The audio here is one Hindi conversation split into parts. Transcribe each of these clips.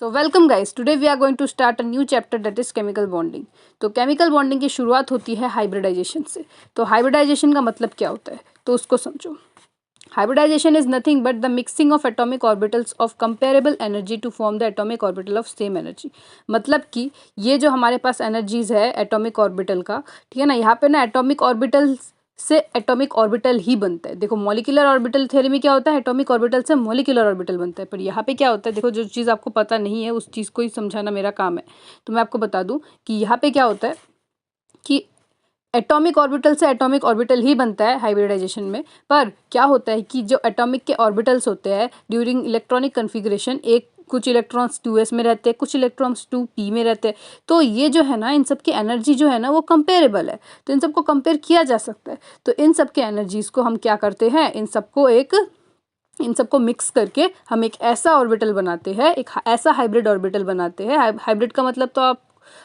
So welcome guys, today we are going to start a new chapter that is chemical bonding. तो केमिकल बॉन्डिंग की शुरुआत होती है हाइब्रिडाइजेशन से। तो हाइब्रिडाइजेशन का मतलब क्या होता है तो उसको समझो। Hybridization is nothing but the mixing of atomic orbitals of comparable energy to form the atomic orbital of same energy. मतलब कि ये जो हमारे पास एनर्जीज है एटॉमिक ऑर्बिटल का, ठीक है ना, यहाँ पे ना एटॉमिक ऑर्बिटल से एटॉमिक ऑर्बिटल ही बनता है। देखो मॉलिक्यूलर ऑर्बिटल थ्योरी में क्या होता है, एटॉमिक ऑर्बिटल से मॉलिक्यूलर ऑर्बिटल बनता है। पर यहाँ पे क्या होता है, देखो जो चीज़ आपको पता नहीं है उस चीज़ को ही समझाना मेरा काम है। तो मैं आपको बता दूं कि यहाँ पे क्या होता है कि एटॉमिक ऑर्बिटल से एटॉमिक ऑर्बिटल ही बनता है हाइब्रिडाइजेशन में। पर क्या होता है कि जो एटॉमिक के ऑर्बिटल्स होते हैं ड्यूरिंग इलेक्ट्रॉनिक कन्फिग्रेशन, एक कुछ इलेक्ट्रॉन्स 2s में रहते हैं, कुछ इलेक्ट्रॉन्स 2p में रहते हैं। तो ये जो है ना, इन सब की एनर्जी जो है ना वो कंपेरेबल है, तो इन सबको कंपेयर किया जा सकता है। तो इन सब के एनर्जीज को हम क्या करते हैं, इन सबको मिक्स करके हम एक ऐसा ऑर्बिटल बनाते हैं, एक ऐसा हाइब्रिड ऑर्बिटल बनाते हैं। हाइब्रिड का मतलब तो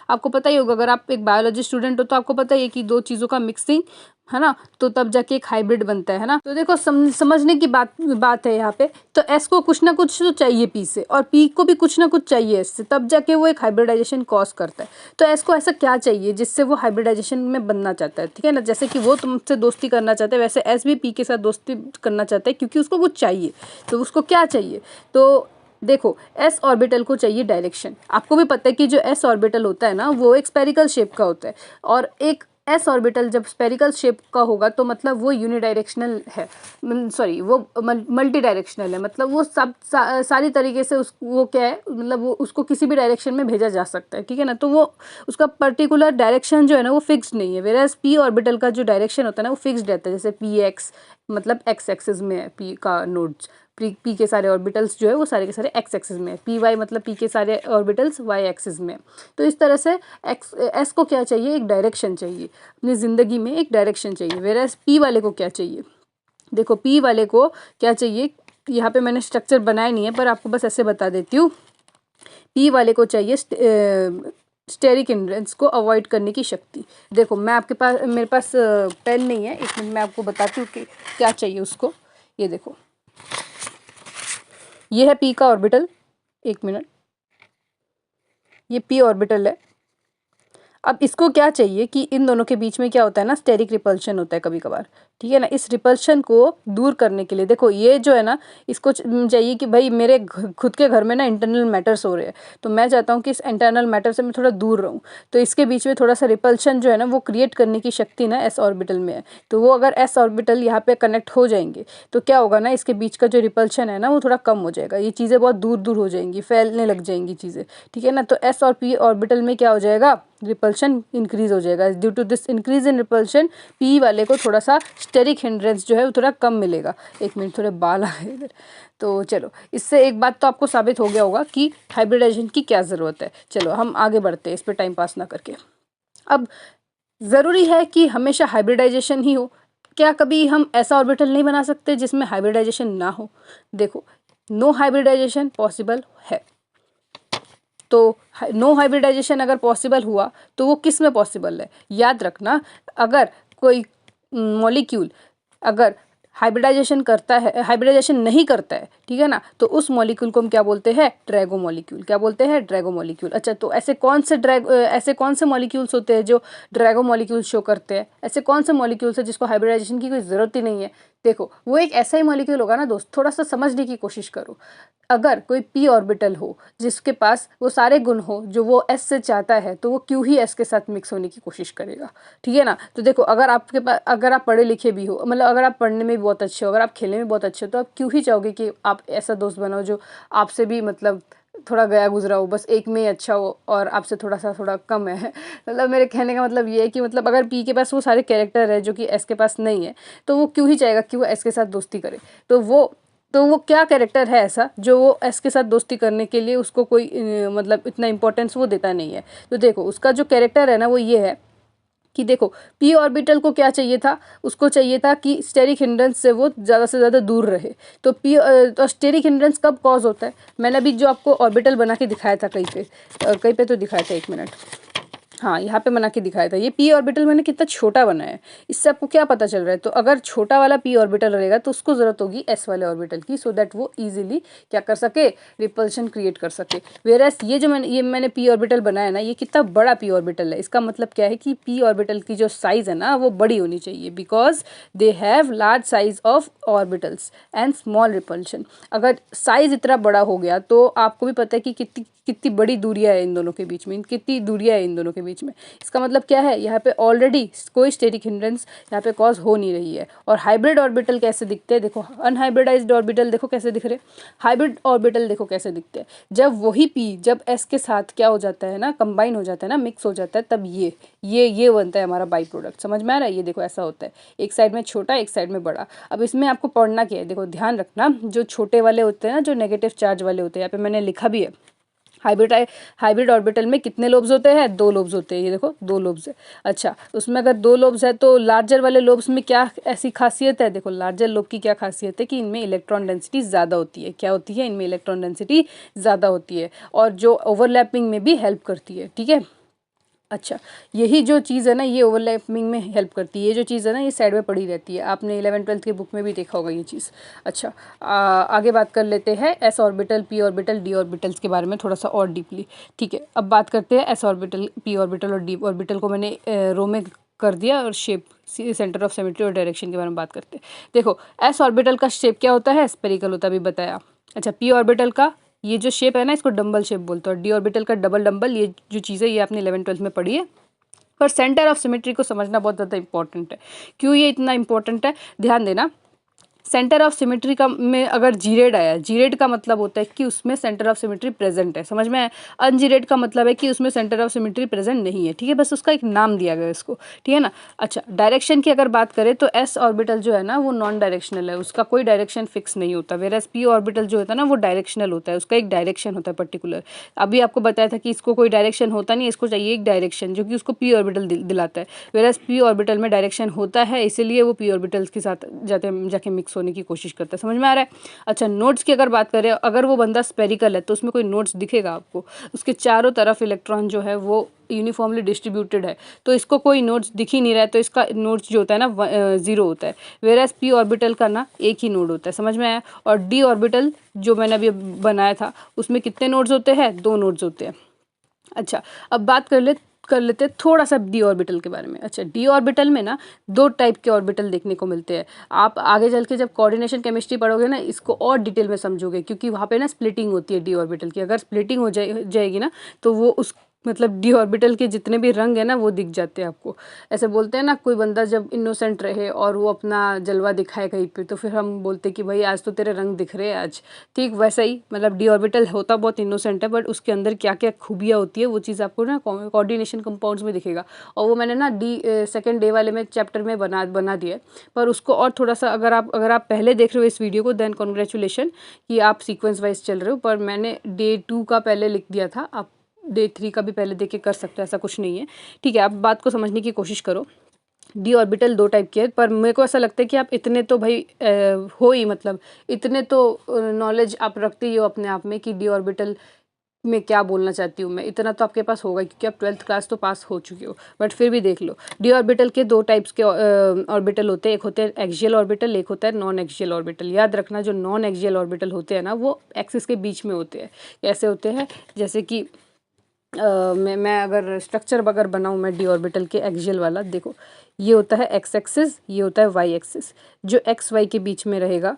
आपको पता ही होगा, अगर आप एक बायोलॉजी स्टूडेंट हो तो आपको पता ही है कि दो चीज़ों का मिक्सिंग है ना, तो तब जाके एक हाइब्रिड बनता है ना। तो देखो समझने की बात है यहाँ पे। तो एस को कुछ ना कुछ तो चाहिए पी से, और पी को भी कुछ ना कुछ चाहिए एस से, तब जाके वो एक हाइब्रिडाइजेशन कॉज करता है। तो एस को ऐसा क्या चाहिए जिससे वो हाइब्रिडाइजेशन में बनना चाहता है, ठीक है ना। जैसे कि वो तुमसे दोस्ती करना चाहता है, वैसे एस भी पी के साथ दोस्ती करना चाहता है, क्योंकि उसको कुछ चाहिए। तो उसको क्या चाहिए, तो देखो एस ऑर्बिटल को चाहिए डायरेक्शन। आपको भी पता है कि जो एस ऑर्बिटल होता है ना वो एक स्पेरिकल शेप का होता है, और एक एस ऑर्बिटल जब स्पेरिकल शेप का होगा तो मतलब वो यूनिडायरेक्शनल है, सॉरी वो मल्टी डायरेक्शनल है। मतलब वो सारी तरीके से वो क्या है, मतलब वो उसको किसी भी डायरेक्शन में भेजा जा सकता है, ठीक है ना। तो वो उसका पर्टिकुलर डायरेक्शन जो है ना वो फिक्स्ड नहीं है। वेराज पी ऑर्बिटल का जो डायरेक्शन होता है ना वो फिक्स्ड रहता है। जैसे पी एक्स मतलब एक्स एक्सिस में है पी का नोड्स, पी के सारे ऑर्बिटल्स जो है वो सारे के सारे एक्स एक्सिस में है। पी वाई मतलब पी के सारे ऑर्बिटल्स वाई एक्सिस में। तो इस तरह से एस को क्या चाहिए, एक डायरेक्शन चाहिए, अपनी ज़िंदगी में एक डायरेक्शन चाहिए। वेराज पी वाले को क्या चाहिए, देखो पी वाले को क्या चाहिए, यहाँ पे मैंने स्ट्रक्चर बनाया नहीं है पर आपको बस ऐसे बता देती हूँ। पी वाले को चाहिए स्टेरिक हिंड्रेंस को अवॉइड करने की शक्ति। देखो मेरे पास पेन नहीं है, एक मिनट मैं आपको बताती हूँ कि क्या चाहिए उसको। ये देखो, ये है पी का ऑर्बिटल, एक मिनट, ये पी ऑर्बिटल है। अब इसको क्या चाहिए कि इन दोनों के बीच में क्या होता है ना, स्टेरिक रिपल्शन होता है कभी कभार, ठीक है ना। इस रिपल्शन को दूर करने के लिए देखो ये जो है ना, इसको चाहिए कि भाई मेरे खुद के घर में ना इंटरनल मैटर्स हो रहे हैं, तो मैं चाहता हूँ कि इस इंटरनल मैटर से मैं थोड़ा दूर रहूँ। तो इसके बीच में थोड़ा सा रिपल्शन जो है ना वो क्रिएट करने की शक्ति ना एस ऑर्बिटल में है। तो वो अगर एस ऑर्बिटल यहाँ पे कनेक्ट हो जाएंगे तो क्या होगा ना, इसके बीच का जो रिपल्शन है ना वो थोड़ा कम हो जाएगा, ये चीज़ें बहुत दूर दूर हो जाएंगी, फैलने लग जाएंगी चीज़ें, ठीक है ना। तो एस और पी ऑर्बिटल में क्या हो जाएगा, रिपल्शन इंक्रीज हो जाएगा। Due to this increase in repulsion p वाले को थोड़ा सा स्टेरिक हिंड्रेंस जो है वो थोड़ा कम मिलेगा। एक मिनट, थोड़े बाल आ गए इधर। तो चलो, इससे एक बात तो आपको साबित हो गया होगा कि हाइब्रिडाइजेशन की क्या ज़रूरत है। चलो हम आगे बढ़ते हैं इस पर टाइम पास ना करके। अब ज़रूरी है कि हमेशा हाइब्रिडाइजेशन ही हो, क्या कभी हम ऐसा ऑर्बिटल नहीं बना सकते जिसमें हाइब्रिडाइजेशन ना हो। देखो नो हाइब्रिडाइजेशन पॉसिबल है। तो नो हाइब्रिडाइजेशन अगर पॉसिबल हुआ तो वो किस में पॉसिबल है, याद रखना। अगर कोई मॉलिक्यूल अगर हाइब्रिडाइजेशन नहीं करता है, ठीक है ना, तो उस मॉलिक्यूल को हम क्या बोलते हैं, ड्रैगो मॉलिक्यूल। क्या बोलते हैं, ड्रैगो मॉलिक्यूल। अच्छा, तो ऐसे कौन से मॉलिक्यूल्स होते हैं जो ड्रैगो मॉलिक्यूल शो करते हैं, ऐसे कौन से मॉलिक्यूल्स है जिसको हाइब्रिडाइजेशन की कोई ज़रूरत ही नहीं है। देखो वो एक ऐसा ही मॉलिक्यूल होगा ना दोस्त, थोड़ा सा समझने की कोशिश करो। अगर कोई पी ऑर्बिटल हो जिसके पास वो सारे गुण हो जो वो एस से चाहता है, तो वो क्यों ही एस के साथ मिक्स होने की कोशिश करेगा, ठीक है ना। तो देखो अगर आप पढ़े लिखे भी हो, मतलब अगर आप पढ़ने में भी बहुत अच्छे हो, अगर आप खेलने में बहुत अच्छे हो, तो आप क्यों ही चाहोगे कि आप ऐसा दोस्त बनाओ जो आपसे भी मतलब थोड़ा गया गुजरा हो, बस एक में ही अच्छा हो और आपसे थोड़ा कम है। मतलब मेरे कहने का मतलब ये है कि मतलब अगर पी के पास वो सारे कैरेक्टर है जो कि एस के पास नहीं है, तो वो क्यों ही चाहेगा कि वो एस के साथ दोस्ती करे। तो वो क्या कैरेक्टर है ऐसा जो वो एस के साथ दोस्ती करने के लिए उसको कोई मतलब इतना इंपॉर्टेंस वो देता नहीं है। तो देखो उसका जो कैरेक्टर है ना वो ये है कि देखो पी ऑर्बिटल को क्या चाहिए था, उसको चाहिए था कि स्टेरिक हिंड्रेंस से वो ज़्यादा से ज़्यादा दूर रहे। तो तो स्टेरिक हिंड्रेंस कब कॉज होता है, मैंने अभी जो आपको ऑर्बिटल बना के दिखाया था कहीं पे तो दिखाया था, एक मिनट, हाँ, यहाँ पे बना के दिखाया था। ये p ऑर्बिटल मैंने कितना छोटा बनाया है, इससे आपको क्या पता चल रहा है? तो अगर छोटा वाला p ऑर्बिटल रहेगा तो उसको ज़रूरत होगी s वाले ऑर्बिटल की, सो दैट वो इजीली क्या कर सके, रिपल्शन क्रिएट कर सके। वेयरएस ये जो मैंने p ऑर्बिटल बनाया ना, ये कितना बड़ा p ऑर्बिटल है, इसका मतलब क्या है कि p ऑर्बिटल की जो साइज़ है ना वो बड़ी होनी चाहिए, because they have large size of orbitals and small repulsion. अगर साइज़ इतना बड़ा हो गया तो आपको भी पता है कि कितनी कितनी बड़ी दूरियां है इन दोनों के बीच में, कितनी दूरियां है इन दोनों के बीच में। इसका मतलब क्या है, यहाँ पे ऑलरेडी कोई स्टेरिक हिंड्रेंस यहाँ पे कॉज हो नहीं रही है। और हाइब्रिड ऑर्बिटल कैसे दिखते हैं, देखो अनहाइब्रिडाइज्ड ऑर्बिटल देखो कैसे दिख रहे, हाइब्रिड ऑर्बिटल देखो कैसे दिखते हैं। जब वही पी जब एस के साथ क्या हो जाता है ना, कंबाइन हो जाता है ना, मिक्स हो जाता है, तब ये बनता है हमारा बाई प्रोडक्ट। समझ में आ रहा है? ये देखो ऐसा होता है, एक साइड में छोटा एक साइड में बड़ा। अब इसमें आपको पढ़ना क्या है, देखो ध्यान रखना, जो छोटे वाले होते हैं ना, जो नेगेटिव चार्ज वाले होते हैं, यहाँ पे मैंने लिखा भी है, हाइब्रिड ऑर्बिटल में कितने लोब्स होते हैं, 2 लोब्स होते हैं। ये देखो 2 लोब्स है। अच्छा, उसमें अगर 2 लोब्स है तो लार्जर वाले लोब्स में क्या ऐसी खासियत है, देखो लार्जर लोब की क्या खासियत है कि इनमें इलेक्ट्रॉन डेंसिटी ज़्यादा होती है। क्या होती है? इनमें इलेक्ट्रॉन डेंसिटी ज़्यादा होती है और जो ओवरलैपिंग में भी हेल्प करती है। ठीक है, अच्छा, यही जो चीज़ है ना, ये ओवरलैपिंग में हेल्प करती है। ये जो चीज़ है ना, ये साइड में पड़ी रहती है, आपने 11th-12th की बुक में भी देखा होगा ये चीज़। अच्छा, आगे बात कर लेते हैं S orbital, P orbital, D orbitals के बारे में थोड़ा सा और डीपली। ठीक है, अब बात करते हैं एस ऑर्बिटल, पी ऑर्बिटल और डी ऑर्बिटल को मैंने रो में कर दिया, और शेप, सेंटर ऑफ सिमेट्री और डायरेक्शन के बारे में बात करते हैं। देखो एस ऑर्बिटल का शेप क्या होता है, स्पेरिकल होता है, अभी बताया। अच्छा, पी ऑर्बिटल का ये जो शेप है ना, इसको डंबल शेप बोलते हैं, और डी ऑर्बिटल का डबल डंबल। ये जो चीज़ है ये आपने 11th-12th में पढ़ी है। पर सेंटर ऑफ सिमेट्री को समझना बहुत ज़्यादा इंपॉर्टेंट है। क्यों ये इतना इंपॉर्टेंट है, ध्यान देना। सेंटर ऑफ सिमेट्री का में अगर जीरेड आया, जीरेड का मतलब होता है कि उसमें सेंटर ऑफ सिमेट्री प्रेजेंट है, समझ में आया। अनजीरेड का मतलब है कि उसमें सेंटर ऑफ सिमेट्री प्रेजेंट नहीं है। ठीक है, बस उसका एक नाम दिया गया इसको, ठीक है ना। अच्छा, डायरेक्शन की अगर बात करें तो एस ऑर्बिटल जो है ना वो नॉन डायरेक्शनल है, उसका कोई डायरेक्शन फिक्स नहीं होता। वेयरएस पी ऑर्बिटल जो होता है ना वो डायरेक्शनल होता है, उसका एक डायरेक्शन होता है पर्टिकुलर। अभी आपको बताया था कि इसको कोई डायरेक्शन होता नहीं, इसको चाहिए एक डायरेक्शन जो कि उसको पी ऑर्बिटल दिलाता है। वेयरएस पी ऑर्बिटल में डायरेक्शन होता है, इसीलिए वो पी ऑर्बिटल्स के साथ जाके मिक्स होने की कोशिश करता है। समझ में आ रहा है? अच्छा, नोड्स की अगर बात करें, अगर वो बंदा स्पेरिकल है तो उसमें कोई नोड्स दिखेगा आपको, उसके चारों तरफ इलेक्ट्रॉन जो है वो यूनिफॉर्मली डिस्ट्रीब्यूटेड है, तो इसको कोई नोड्स दिख ही नहीं रहा है, तो इसका नोड्स जो होता है ना 0 होता है। वेयरएस पी ऑर्बिटल का ना एक ही नोड होता है। समझ में आया? और डी ऑर्बिटल जो मैंने अभी बनाया था उसमें कितने नोड्स होते हैं, 2 नोड्स होते हैं। अच्छा, अब बात कर लेते हैं थोड़ा सा डी ऑर्बिटल के बारे में। अच्छा, डी ऑर्बिटल में ना 2 टाइप के ऑर्बिटल देखने को मिलते हैं। आप आगे चल के जब कोऑर्डिनेशन केमिस्ट्री पढ़ोगे ना, इसको और डिटेल में समझोगे, क्योंकि वहाँ पे ना स्प्लिटिंग होती है डी ऑर्बिटल की। अगर स्प्लिटिंग हो जाएगी ना तो वो उस मतलब डी ऑर्बिटल के जितने भी रंग है ना वो दिख जाते हैं आपको। ऐसे बोलते हैं ना, कोई बंदा जब इनोसेंट रहे और वो अपना जलवा दिखाए कहीं पे, तो फिर हम बोलते हैं कि भाई आज तो तेरे रंग दिख रहे हैं आज। ठीक वैसा ही, मतलब डी ऑर्बिटल होता बहुत इनोसेंट है, बट उसके अंदर क्या क्या खूबियाँ होती है वो चीज़ आपको ना कोऑर्डिनेशन कंपाउंड्स में दिखेगा। और वो मैंने ना सेकंड डे वाले में चैप्टर में बना दिया है। पर उसको और थोड़ा सा अगर आप पहले देख रहे हो इस वीडियो को, देन कॉन्ग्रेचुलेशन कि आप सीक्वेंस वाइज चल रहे हो। पर मैंने डे 2 का पहले लिख दिया था, आप डे 3 का भी पहले देख के कर सकते हो, ऐसा कुछ नहीं है। ठीक है, आप बात को समझने की कोशिश करो। डी ऑर्बिटल 2 टाइप के है, पर मेरे को ऐसा लगता है कि आप इतने तो भाई हो ही, मतलब इतने तो नॉलेज आप रखते ही हो अपने आप में कि डी ऑर्बिटल में क्या बोलना चाहती हूँ मैं, इतना तो आपके पास होगा क्योंकि आप 12th क्लास तो पास हो चुके हो। बट फिर भी देख लो, डी ऑर्बिटल के 2 टाइप्स के ऑर्बिटल होते हैं, एक होते हैं एक्सियल ऑर्बिटल, एक होता है नॉन एक्सियल ऑर्बिटल। याद रखना, जो नॉन एक्सियल ऑर्बिटल होते हैं ना वो एक्सिस के बीच में होते हैं। कैसे होते हैं, जैसे कि मैं अगर स्ट्रक्चर अगर बनाऊँ मैं डी ऑर्बिटल के एक्सियल वाला, देखो ये होता है एक्स एक्सिस, ये होता है वाई एक्सिस। जो एक्स वाई के बीच में रहेगा,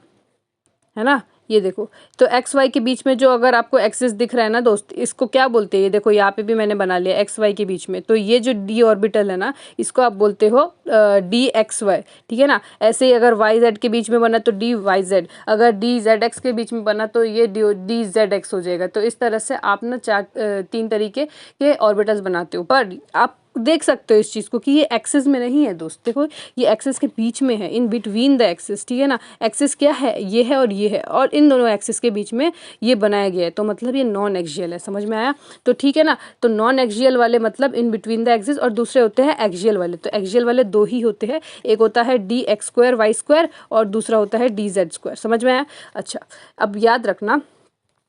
है ना, ये देखो, तो एक्स वाई के बीच में जो अगर आपको एक्सिस दिख रहा है ना दोस्त, इसको क्या बोलते हैं, ये देखो यहाँ पे भी मैंने बना लिया एक्स वाई के बीच में, तो ये जो डी ऑर्बिटल है ना इसको आप बोलते हो डी एक्स वाई। ठीक है ना, ऐसे ही अगर वाई जेड के बीच में बना तो डी वाई जेड, अगर डी जेड एक्स के बीच में बना तो ये डी जेड एक्स हो जाएगा। तो इस तरह से आप ना 3 तरीके के ऑर्बिटल्स बनाते हो। पर आप देख सकते हो इस चीज़ को कि ये एक्सिस में नहीं है दोस्त, देखो ये एक्सिस के बीच में है, इन बिटवीन द एक्सिस। ठीक है ना, एक्सिस क्या है, ये है और ये है, और इन दोनों एक्सिस के बीच में ये बनाया गया है, तो मतलब ये नॉन एक्सियल है। समझ में आया? तो ठीक है ना, तो नॉन एक्सियल वाले मतलब इन बिटवीन द एक्सिस, और दूसरे होते हैं एक्सियल वाले। तो एक्सियल वाले 2 ही होते हैं, एक होता है d x square y square और दूसरा होता है डी जेड स्क्वायर। समझ में आया? अच्छा, अब याद रखना,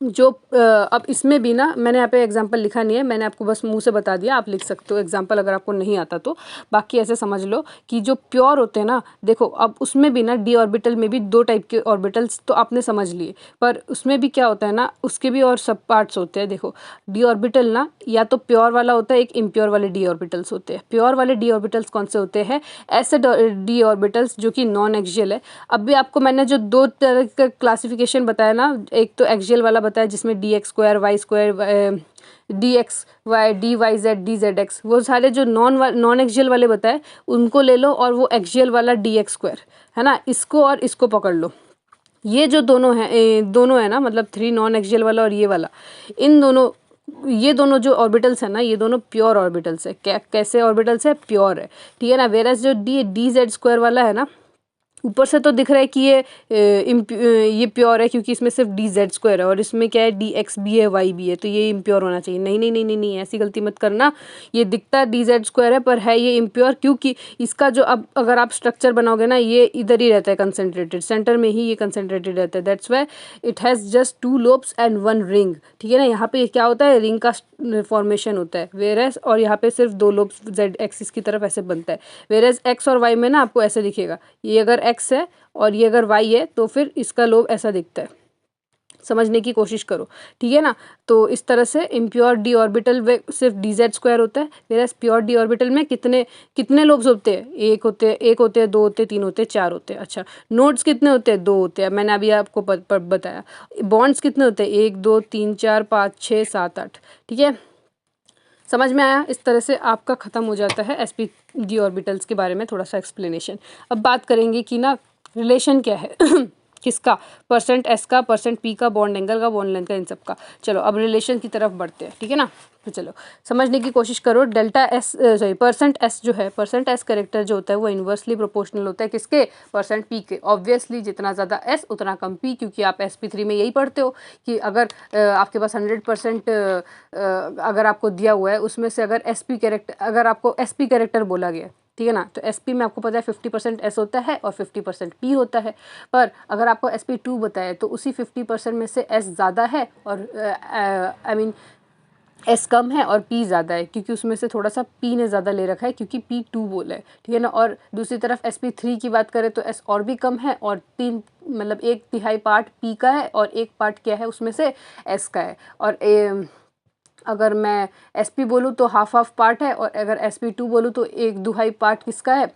जो अब इसमें भी ना मैंने यहाँ पे एग्जांपल लिखा नहीं है, मैंने आपको बस मुंह से बता दिया, आप लिख सकते हो एग्जांपल अगर आपको नहीं आता तो। बाकी ऐसे समझ लो कि जो प्योर होते हैं ना, देखो अब उसमें भी ना डी ऑर्बिटल में भी दो टाइप के ऑर्बिटल्स तो आपने समझ लिए, पर उसमें भी क्या होता है ना, उसके भी और सब पार्ट्स होते हैं। देखो डी ऑर्बिटल ना या तो प्योर वाला होता है, एक इम्प्योर वाले डी ऑर्बिटल्स होते हैं। प्योर वाले डी ऑर्बिटल्स कौन से होते हैं? ऐसे डी ऑर्बिटल्स जो कि नॉन एक्सियल है। अब भी आपको मैंने जो दो तरह का क्लासिफिकेशन बताया ना, एक तो एक्सियल वाला बताया जिसमें d x square y square d x y d y z d z x, वो सारे जो नॉन एक्सियल वाले बताए उनको ले लो, और वो एक्सियल वाला डी एक्स स्क्वायर है ना, इसको और इसको पकड़ लो। ये जो दोनों हैं दोनों है ना, मतलब 3 नॉन एक्सियल वाला और ये वाला, इन दोनों ये दोनों जो ऑर्बिटल्स है ना, ये दोनों प्योर ऑर्बिटल्स है। कैसे ऑर्बिटल्स है? प्योर है, ठीक है ना। वेरस जो डी जेड स्क्वायर वाला है ना, ऊपर से तो दिख रहा है कि ये प्योर है क्योंकि इसमें सिर्फ डी जेड स्क्वायर है, और इसमें क्या है, डी एक्स भी है वाई भी है, तो ये इम्प्योर होना चाहिए। नहीं नहीं नहीं नहीं नहीं, ऐसी गलती मत करना। ये दिखता डी जेड स्क्वायर है पर है ये इम्प्योर, क्योंकि इसका जो अब अगर आप स्ट्रक्चर बनाओगे ना, ये इधर ही रहता है कंसेंट्रेटेड, सेंटर में ही ये कंसेंट्रेटेड रहता है। That's why it has just 2 lobes and 1 ring, ठीक है ना। यहाँ पे क्या होता है, रिंग का फॉर्मेशन होता है, वेरस और यहाँ पे सिर्फ 2 लोब्स जेड एक्सिस की तरफ ऐसे बनता है। वेरस एक्स और वाई में ना आपको ऐसे दिखेगा, ये अगर एक्स है और ये अगर वाई है तो फिर इसका लोब ऐसा दिखता है। समझने की कोशिश करो, ठीक है ना। तो इस तरह से इम्प्योर डी ऑर्बिटल में सिर्फ डी जेड स्क्वायर होता है, वेरस प्योर डी ऑर्बिटल में कितने कितने लोब्स होते हैं? एक होते हैं, 2 होते हैं, 3 होते हैं, 4 होते हैं। अच्छा, नोड्स कितने होते हैं? 2 होते हैं, मैंने अभी आपको बताया। बॉन्ड्स कितने होते हैं? 1 2 3 4 5 6 7 8, ठीक है। समझ में आया? इस तरह से आपका ख़त्म हो जाता है sp डी ऑर्बिटल्स के बारे में थोड़ा सा एक्सप्लेनेशन। अब बात करेंगे कि ना रिलेशन क्या है किसका? परसेंट एस का, परसेंट पी का, बॉन्ड एंगल का, बॉन्ड लेंथ का, इन सब का। चलो अब रिलेशन की तरफ बढ़ते हैं, ठीक है ना। तो चलो समझने की कोशिश करो। Delta S sorry percent S जो है, परसेंट एस कैरेक्टर जो होता है वो इन्वर्सली प्रोपोर्शनल होता है किसके? परसेंट पी के। ऑब्वियसली जितना ज़्यादा एस उतना कम पी, क्योंकि आप SP3 में यही पढ़ते हो कि अगर आपके पास 100% अगर आपको दिया हुआ है, उसमें से अगर SP कैरेक्टर, अगर आपको SP कैरेक्टर बोला गया, ठीक है ना, तो SP में आपको पता है 50% S होता है और 50% P होता है। पर अगर आपको SP2 बताया तो उसी 50% में से S ज़्यादा है और आई मीन S कम है और P ज़्यादा है, क्योंकि उसमें से थोड़ा सा P ने ज़्यादा ले रखा है क्योंकि P2 बोला है, ठीक है ना। और दूसरी तरफ SP3 की बात करें तो S और भी कम है, और 3 मतलब 1/3 पार्ट P का है और 1 पार्ट क्या है उसमें से S का है। और अगर मैं SP बोलूँ तो हाफ पार्ट है, और अगर SP2 बोलूँ तो 1/2 पार्ट किसका है?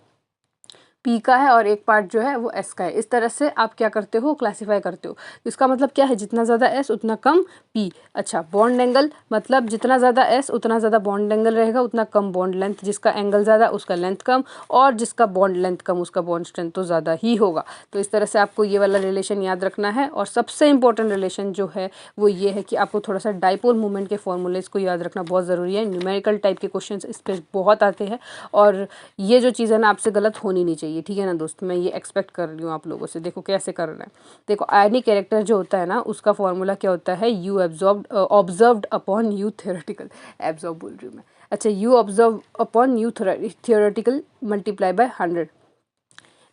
P का है, और 1 पार्ट जो है वो S का है। इस तरह से आप क्या करते हो? क्लासीफाई करते हो। इसका मतलब क्या है? जितना ज़्यादा S उतना कम P। अच्छा, बॉन्ड एंगल मतलब जितना ज़्यादा S उतना ज़्यादा बॉन्ड एंगल रहेगा, उतना कम बॉन्ड लेंथ। जिसका एंगल ज़्यादा उसका लेंथ कम, और जिसका बॉन्ड लेंथ कम उसका बॉन्ड स्ट्रेंथ तो ज़्यादा ही होगा। तो इस तरह से आपको ये वाला रिलेशन याद रखना है। और सबसे इंपॉर्टेंट रिलेशन जो है वो ये है कि आपको थोड़ा सा डाइपोल मूवमेंट के फॉर्मूलेज को याद रखना बहुत ज़रूरी है। न्यूमेरिकल टाइप के क्वेश्चन इस पर बहुत आते हैं, और ये जो चीज़ है ना आपसे गलत होनी नहीं चाहिए, ठीक है ना दोस्त। मैं ये एक्सपेक्ट कर रही हूँ आप लोगों से। देखो कैसे करना है। देखो आयनिक कैरेक्टर जो होता है ना, उसका फॉर्मूला क्या होता है? You observed upon you theoretical, absorb बोल रही हूँ मैं। अच्छा, you observe upon you theoretical multiply by 100।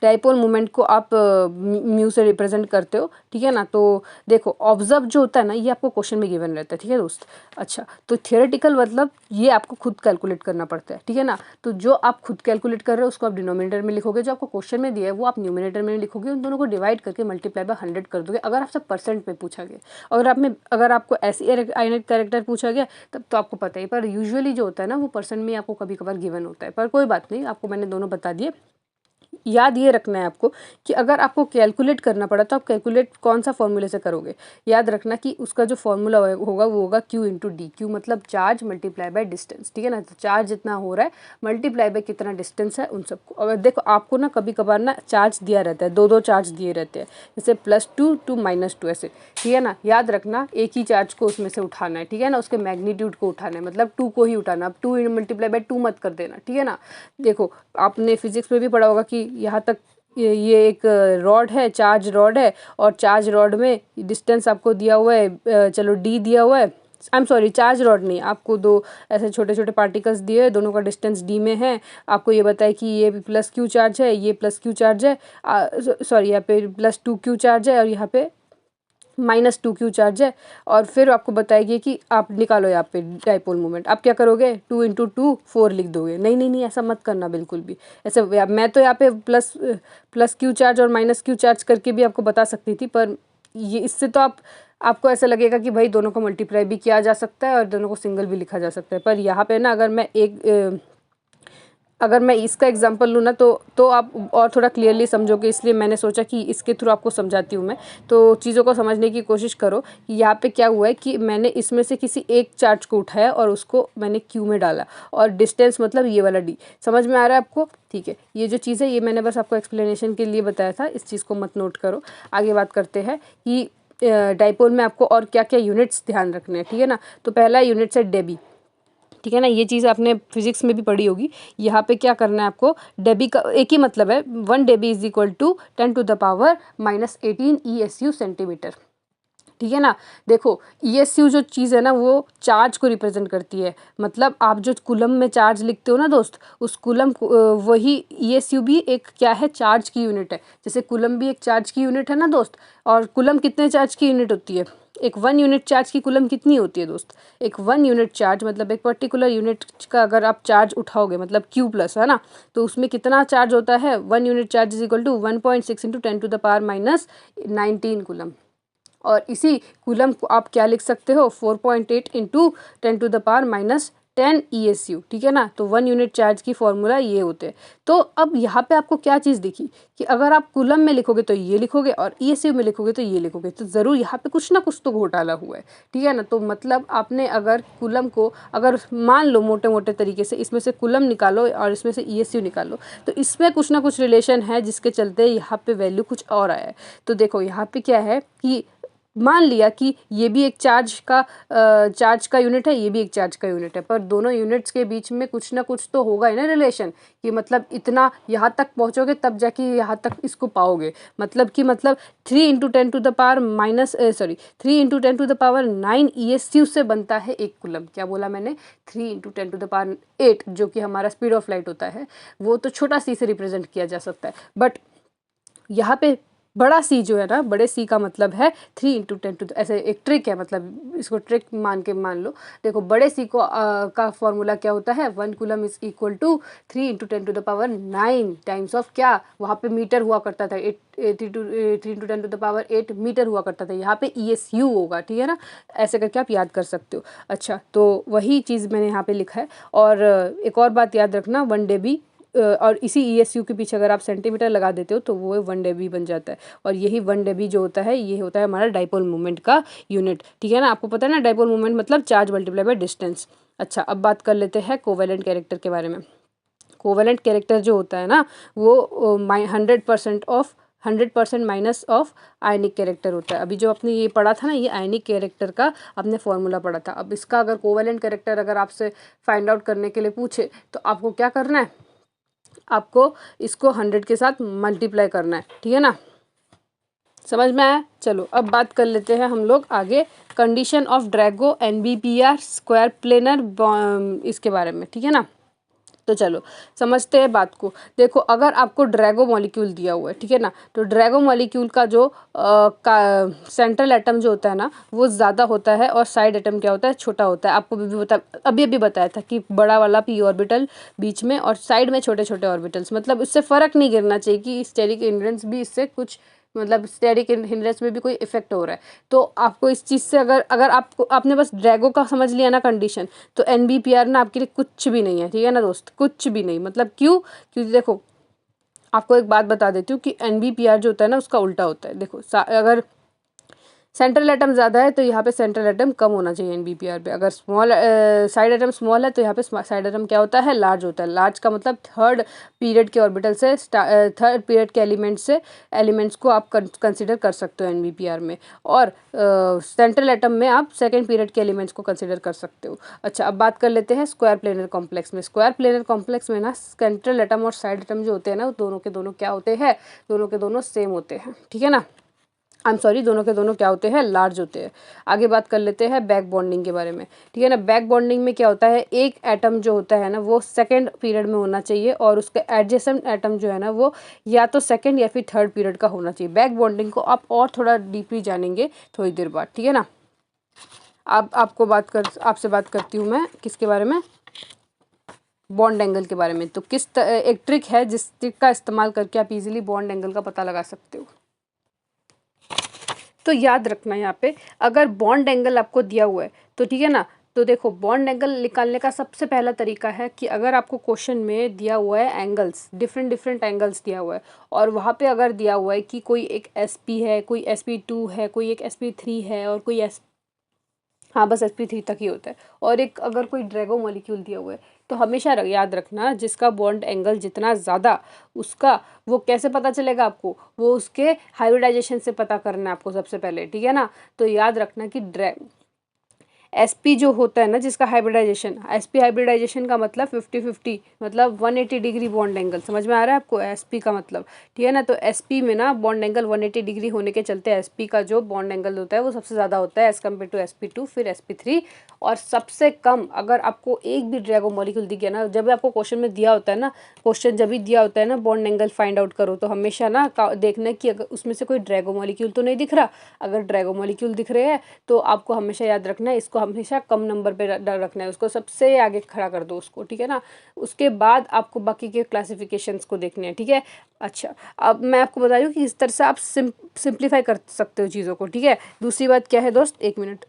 Dipole moment को आप म्यू से रिप्रेजेंट करते हो, ठीक है ना। तो देखो ऑब्जर्व जो होता है ना, ये आपको क्वेश्चन में गिवन रहता है, ठीक है दोस्त। अच्छा, तो थियोरेटिकल मतलब ये आपको खुद कैलकुलेट करना पड़ता है, ठीक है ना। तो जो आप खुद कैलकुलेट कर रहे हो उसको आप डिनोमिनेटर में लिखोगे, जो आपको क्वेश्चन में दिया है वो आप न्यूमिनेटर में लिखोगे, उन दोनों को डिवाइड करके मल्टीप्लाई बाय 100 कर दोगे, अगर आपसे परसेंट में पूछा गया। अगर आपको ऐसी आयनिक कैरेक्टर पूछा गया तब तो आपको पता ही, पर यूजुअली जो होता है ना वो परसेंट में आपको कभी कभार गिवन होता है। पर कोई बात नहीं, आपको मैंने दोनों बता दिए। याद ये रखना है आपको कि अगर आपको कैलकुलेट करना पड़ा तो आप कैलकुलेट कौन सा फॉर्मूले से करोगे। याद रखना कि उसका जो फॉर्मूला होगा वो होगा Q इंटू डी। Q मतलब चार्ज मल्टीप्लाई बाय डिस्टेंस, ठीक है ना। तो चार्ज जितना हो रहा है मल्टीप्लाई बाय कितना डिस्टेंस है उन सबको। अगर देखो आपको ना कभी कभार ना चार्ज दिया रहता है, 2 चार्ज दिए रहते हैं, जैसे +2 to -2 ऐसे, ठीक है ना। याद रखना एक ही चार्ज को उसमें से उठाना है, ठीक है ना, उसके मैग्नीट्यूड को उठाना है, मतलब 2 को ही उठाना। अब 2 मल्टीप्लाई बाय 2 मत कर देना, ठीक है ना। देखो आपने फिजिक्स में भी पढ़ा होगा कि यहाँ तक ये एक रॉड है, चार्ज रॉड है, और चार्ज रॉड में डिस्टेंस आपको दिया हुआ है, चलो d दिया हुआ है। आई एम सॉरी, चार्ज रॉड नहीं, आपको 2 ऐसे छोटे छोटे पार्टिकल्स दिए हैं, दोनों का डिस्टेंस d में है। आपको ये बताया कि ये +q चार्ज है, ये +q चार्ज है, सॉरी यहाँ पे +2q चार्ज है, और यहाँ पे -2q चार्ज है, और फिर आपको बताएगी कि आप निकालो यहाँ पे डाइपोल मोमेंट। आप क्या करोगे, 2 × 2 4 लिख दोगे। नहीं नहीं नहीं, ऐसा मत करना बिल्कुल भी। ऐसे मैं तो यहाँ पे प्लस q चार्ज और -q चार्ज करके भी आपको बता सकती थी, पर ये इससे तो आपको ऐसा लगेगा कि भाई दोनों को मल्टीप्लाई भी किया जा सकता है और दोनों को सिंगल भी लिखा जा सकता है। पर यहाँ पे ना अगर मैं इसका एग्जांपल लूँ ना तो आप और थोड़ा क्लियरली समझोगे, इसलिए मैंने सोचा कि इसके थ्रू आपको समझाती हूँ मैं। तो चीज़ों को समझने की कोशिश करो कि यहाँ पे क्या हुआ है कि मैंने इसमें से किसी एक चार्ज को उठाया और उसको मैंने क्यू में डाला, और डिस्टेंस मतलब ये वाला डी। समझ में आ रहा है आपको? ठीक है, ये जो चीज़ है ये मैंने बस आपको एक्सप्लेनेशन के लिए बताया था, इस चीज़ को मत नोट करो। आगे बात करते हैं कि डाइपोल में आपको और क्या क्या यूनिट्स ध्यान रखने हैं, ठीक है ना। तो पहला यूनिट्स है डेबी, ठीक है ना। ये चीज़ आपने फिजिक्स में भी पढ़ी होगी। यहाँ पे क्या करना है आपको, डेबी का एक ही मतलब है, 1 debye is equal to 10⁻⁻18 ESU centimetre, ठीक है ना। देखो ESU जो चीज़ है ना वो चार्ज को रिप्रेजेंट करती है, मतलब आप जो कूलम में चार्ज लिखते हो ना दोस्त, उस कूलम को वही ESU भी एक क्या है, चार्ज की यूनिट है। जैसे कूलम भी एक चार्ज की यूनिट है ना दोस्त। और कूलम कितने चार्ज की यूनिट होती है, एक 1 यूनिट चार्ज की कूलम कितनी होती है दोस्त, एक 1 यूनिट चार्ज मतलब एक पर्टिकुलर यूनिट का अगर आप चार्ज उठाओगे मतलब Q प्लस, है ना, तो उसमें कितना चार्ज होता है, 1 unit charge is equal to 1.6 × 10⁻⁻19 coulomb. और इसी कूलम को आप क्या लिख सकते हो, 4.8 × 10⁻10 ESU, ठीक है ना। तो 1 यूनिट चार्ज की फॉर्मूला ये होते हैं। तो अब यहाँ पे आपको क्या चीज़ दिखी कि अगर आप कूलम में लिखोगे तो ये लिखोगे और ESU में लिखोगे तो ये लिखोगे, तो ज़रूर यहाँ पे कुछ ना कुछ तो घोटाला हुआ है, ठीक है ना। तो मतलब आपने अगर कूलम को अगर मान लो मोटे मोटे तरीके से इसमें से कूलम निकालो और इसमें से ESU निकालो, तो इसमें कुछ ना कुछ रिलेशन है जिसके चलते यहाँ पे वैल्यू कुछ और आया है। तो देखो यहाँ पे क्या है कि मान लिया कि ये भी एक चार्ज का यूनिट है, ये भी एक चार्ज का यूनिट है, पर दोनों यूनिट्स के बीच में कुछ ना कुछ तो होगा ही ना रिलेशन, कि मतलब इतना यहाँ तक पहुँचोगे तब जाके यहाँ तक इसको पाओगे। मतलब 3 × 10⁻9 ESU से बनता है एक कूलम। क्या बोला मैंने, 3 × 10⁸, जो कि हमारा स्पीड ऑफ लाइट होता है, वो तो छोटा सी से रिप्रेजेंट किया जा सकता है। बट यहाँ पे बड़ा सी जो है ना, बड़े सी का मतलब है 3 × 10 ऐसे एक ट्रिक है, मतलब इसको ट्रिक मान लो। देखो बड़े सी को का फॉर्मूला क्या होता है, 1 coulomb is equal to 3 × 10⁻9 times of क्या, वहाँ पे मीटर हुआ करता था, 3 × 10⁸ मीटर हुआ करता था, यहाँ पे ESU होगा, ठीक है ना। ऐसे करके आप याद कर सकते हो। अच्छा, तो वही चीज़ मैंने यहाँ पे लिखा है। और एक और बात याद रखना, 1 डेबी और इसी ESU के पीछे अगर आप सेंटीमीटर लगा देते हो तो वो 1 डेबी बन जाता है। और यही 1 डेबी जो होता है ये होता है हमारा डाइपोल मोमेंट का यूनिट, ठीक है ना। आपको पता है ना डाइपोल मोमेंट मतलब चार्ज मल्टीप्लाई बाय डिस्टेंस। अच्छा, अब बात कर लेते हैं कोवेलेंट कैरेक्टर के बारे में। कोवेलेंट कैरेक्टर जो होता है ना वो 100% माइनस ऑफ आयनिक कैरेक्टर होता है। अभी जो आपने ये पढ़ा था ना, ये आयनिक कैरेक्टर का आपने फॉर्मूला पढ़ा था। अब इसका अगर कोवेलेंट कैरेक्टर अगर आपसे फाइंड आउट करने के लिए पूछे तो आपको क्या करना है, आपको इसको 100 के साथ मल्टीप्लाई करना है, ठीक है ना। समझ में आया? चलो अब बात कर लेते हैं हम लोग आगे condition of Drago NBPR square planar इसके बारे में, ठीक है ना। तो चलो समझते हैं बात को। देखो अगर आपको ड्रैगो मॉलिक्यूल दिया हुआ है, ठीक है ना, तो ड्रैगो मॉलिक्यूल का जो सेंट्रल एटम जो होता है ना वो ज़्यादा होता है और साइड एटम क्या होता है, छोटा होता है। आपको अभी बताया था कि बड़ा वाला p ऑर्बिटल बीच में और साइड में छोटे छोटे ऑर्बिटल्स, मतलब इससे फ़र्क नहीं गिरना चाहिए कि स्टेरिक हिंड्रेंस भी इससे कुछ, मतलब स्टेरिक हिंड्रेंस में भी कोई इफेक्ट हो रहा है। तो आपको इस चीज़ से अगर आपने बस ड्रैगो का समझ लिया ना कंडीशन, तो NBPR ना आपके लिए कुछ भी नहीं है, ठीक है ना दोस्त, कुछ भी नहीं। मतलब क्यों, क्योंकि देखो आपको एक बात बता देती हूँ कि NBPR जो होता है ना उसका उल्टा होता है। देखो अगर सेंट्रल एटम ज़्यादा है तो यहाँ पे सेंट्रल एटम कम होना चाहिए NBPR पे। अगर साइड एटम स्मॉल है तो यहाँ पे साइड एटम क्या होता है, लार्ज होता है। लार्ज का मतलब थर्ड पीरियड के ऑर्बिटल से, थर्ड पीरियड के एलिमेंट्स को आप कंसिडर कर सकते हो NBPR में। और सेंट्रल एटम में आप सेकेंड पीरियड के एलिमेंट्स को कंसिडर कर सकते हो। अच्छा, अब बात कर लेते हैं स्क्वायर प्लेनर कॉम्प्लेक्स में। स्क्वायर प्लेनर कॉम्प्लेक्स में ना सेंट्रल एटम और साइड एटम जो होते हैं ना, दोनों के दोनों क्या होते हैं, दोनों के दोनों सेम होते हैं, ठीक है ना। दोनों के दोनों क्या होते हैं, लार्ज होते हैं। आगे बात कर लेते हैं बैक बॉन्डिंग के बारे में, ठीक है ना। बैक बॉन्डिंग में क्या होता है, एक एटम जो होता है ना वो सेकंड पीरियड में होना चाहिए और उसके एडजेसेंट एटम जो है ना वो या तो सेकंड या फिर थर्ड पीरियड का होना चाहिए। बैक बॉन्डिंग को आप और थोड़ा डीपली जानेंगे थोड़ी देर बाद, ठीक है ना। अब आपसे बात करती हूँ मैं किसके बारे में, बॉन्ड एंगल के बारे में। तो एक ट्रिक है जिस ट्रिक का इस्तेमाल करके आप इजीली बॉन्ड एंगल का पता लगा सकते हो। तो याद रखना यहाँ पे अगर बॉन्ड एंगल आपको दिया हुआ है तो ठीक है ना, तो देखो बॉन्ड एंगल निकालने का सबसे पहला तरीका है कि अगर आपको क्वेश्चन में दिया हुआ है एंगल्स, डिफरेंट डिफरेंट एंगल्स दिया हुआ है और वहाँ पे अगर दिया हुआ है कि कोई एक SP है, कोई SP2 है, कोई एक SP3 है और कोई हाँ बस SP3 तक ही होता है, और एक अगर कोई ड्रैगो मॉलिक्यूल दिया हुआ है, तो हमेशा याद रखना जिसका बॉन्ड एंगल जितना ज़्यादा उसका, वो कैसे पता चलेगा आपको, वो उसके हाइब्रिडाइजेशन से पता करना है आपको सबसे पहले, ठीक है ना। तो याद रखना कि SP जो होता है ना जिसका हाइब्रिडाइजेशन, SP हाइब्रिडाइजेशन का मतलब 50-50, मतलब 180 डिग्री बॉन्ड एंगल, समझ में आ रहा है आपको SP का मतलब, ठीक है ना। तो SP में ना बॉन्ड एंगल 180 डिग्री होने के चलते SP का जो बॉन्ड एंगल होता है वो सबसे ज़्यादा होता है एज कम्पेयर टू SP2, फिर SP3, और सबसे कम अगर आपको एक भी ड्रैगो मॉलिक्यूल दिख गया ना, जब आपको क्वेश्चन में दिया होता है ना, क्वेश्चन जब भी दिया होता है ना बॉन्ड एंगल फाइंड आउट करो, तो हमेशा ना देखना कि अगर उसमें से कोई ड्रैगो मॉलिक्यूल तो नहीं दिख रहा, अगर ड्रैगो मॉलिक्यूल दिख रहे हैं तो आपको हमेशा याद रखना है इसको हमेशा कम नंबर पे रखना है, उसको सबसे आगे खड़ा कर दो उसको, ठीक है ना। उसके बाद आपको बाकी के क्लासिफिकेशंस को देखने हैं, ठीक है। अच्छा, अब मैं आपको बता रही हूँ कि इस तरह से आप सिंप्लीफाई कर सकते हो चीज़ों को, ठीक है। दूसरी बात क्या है दोस्त, एक मिनट,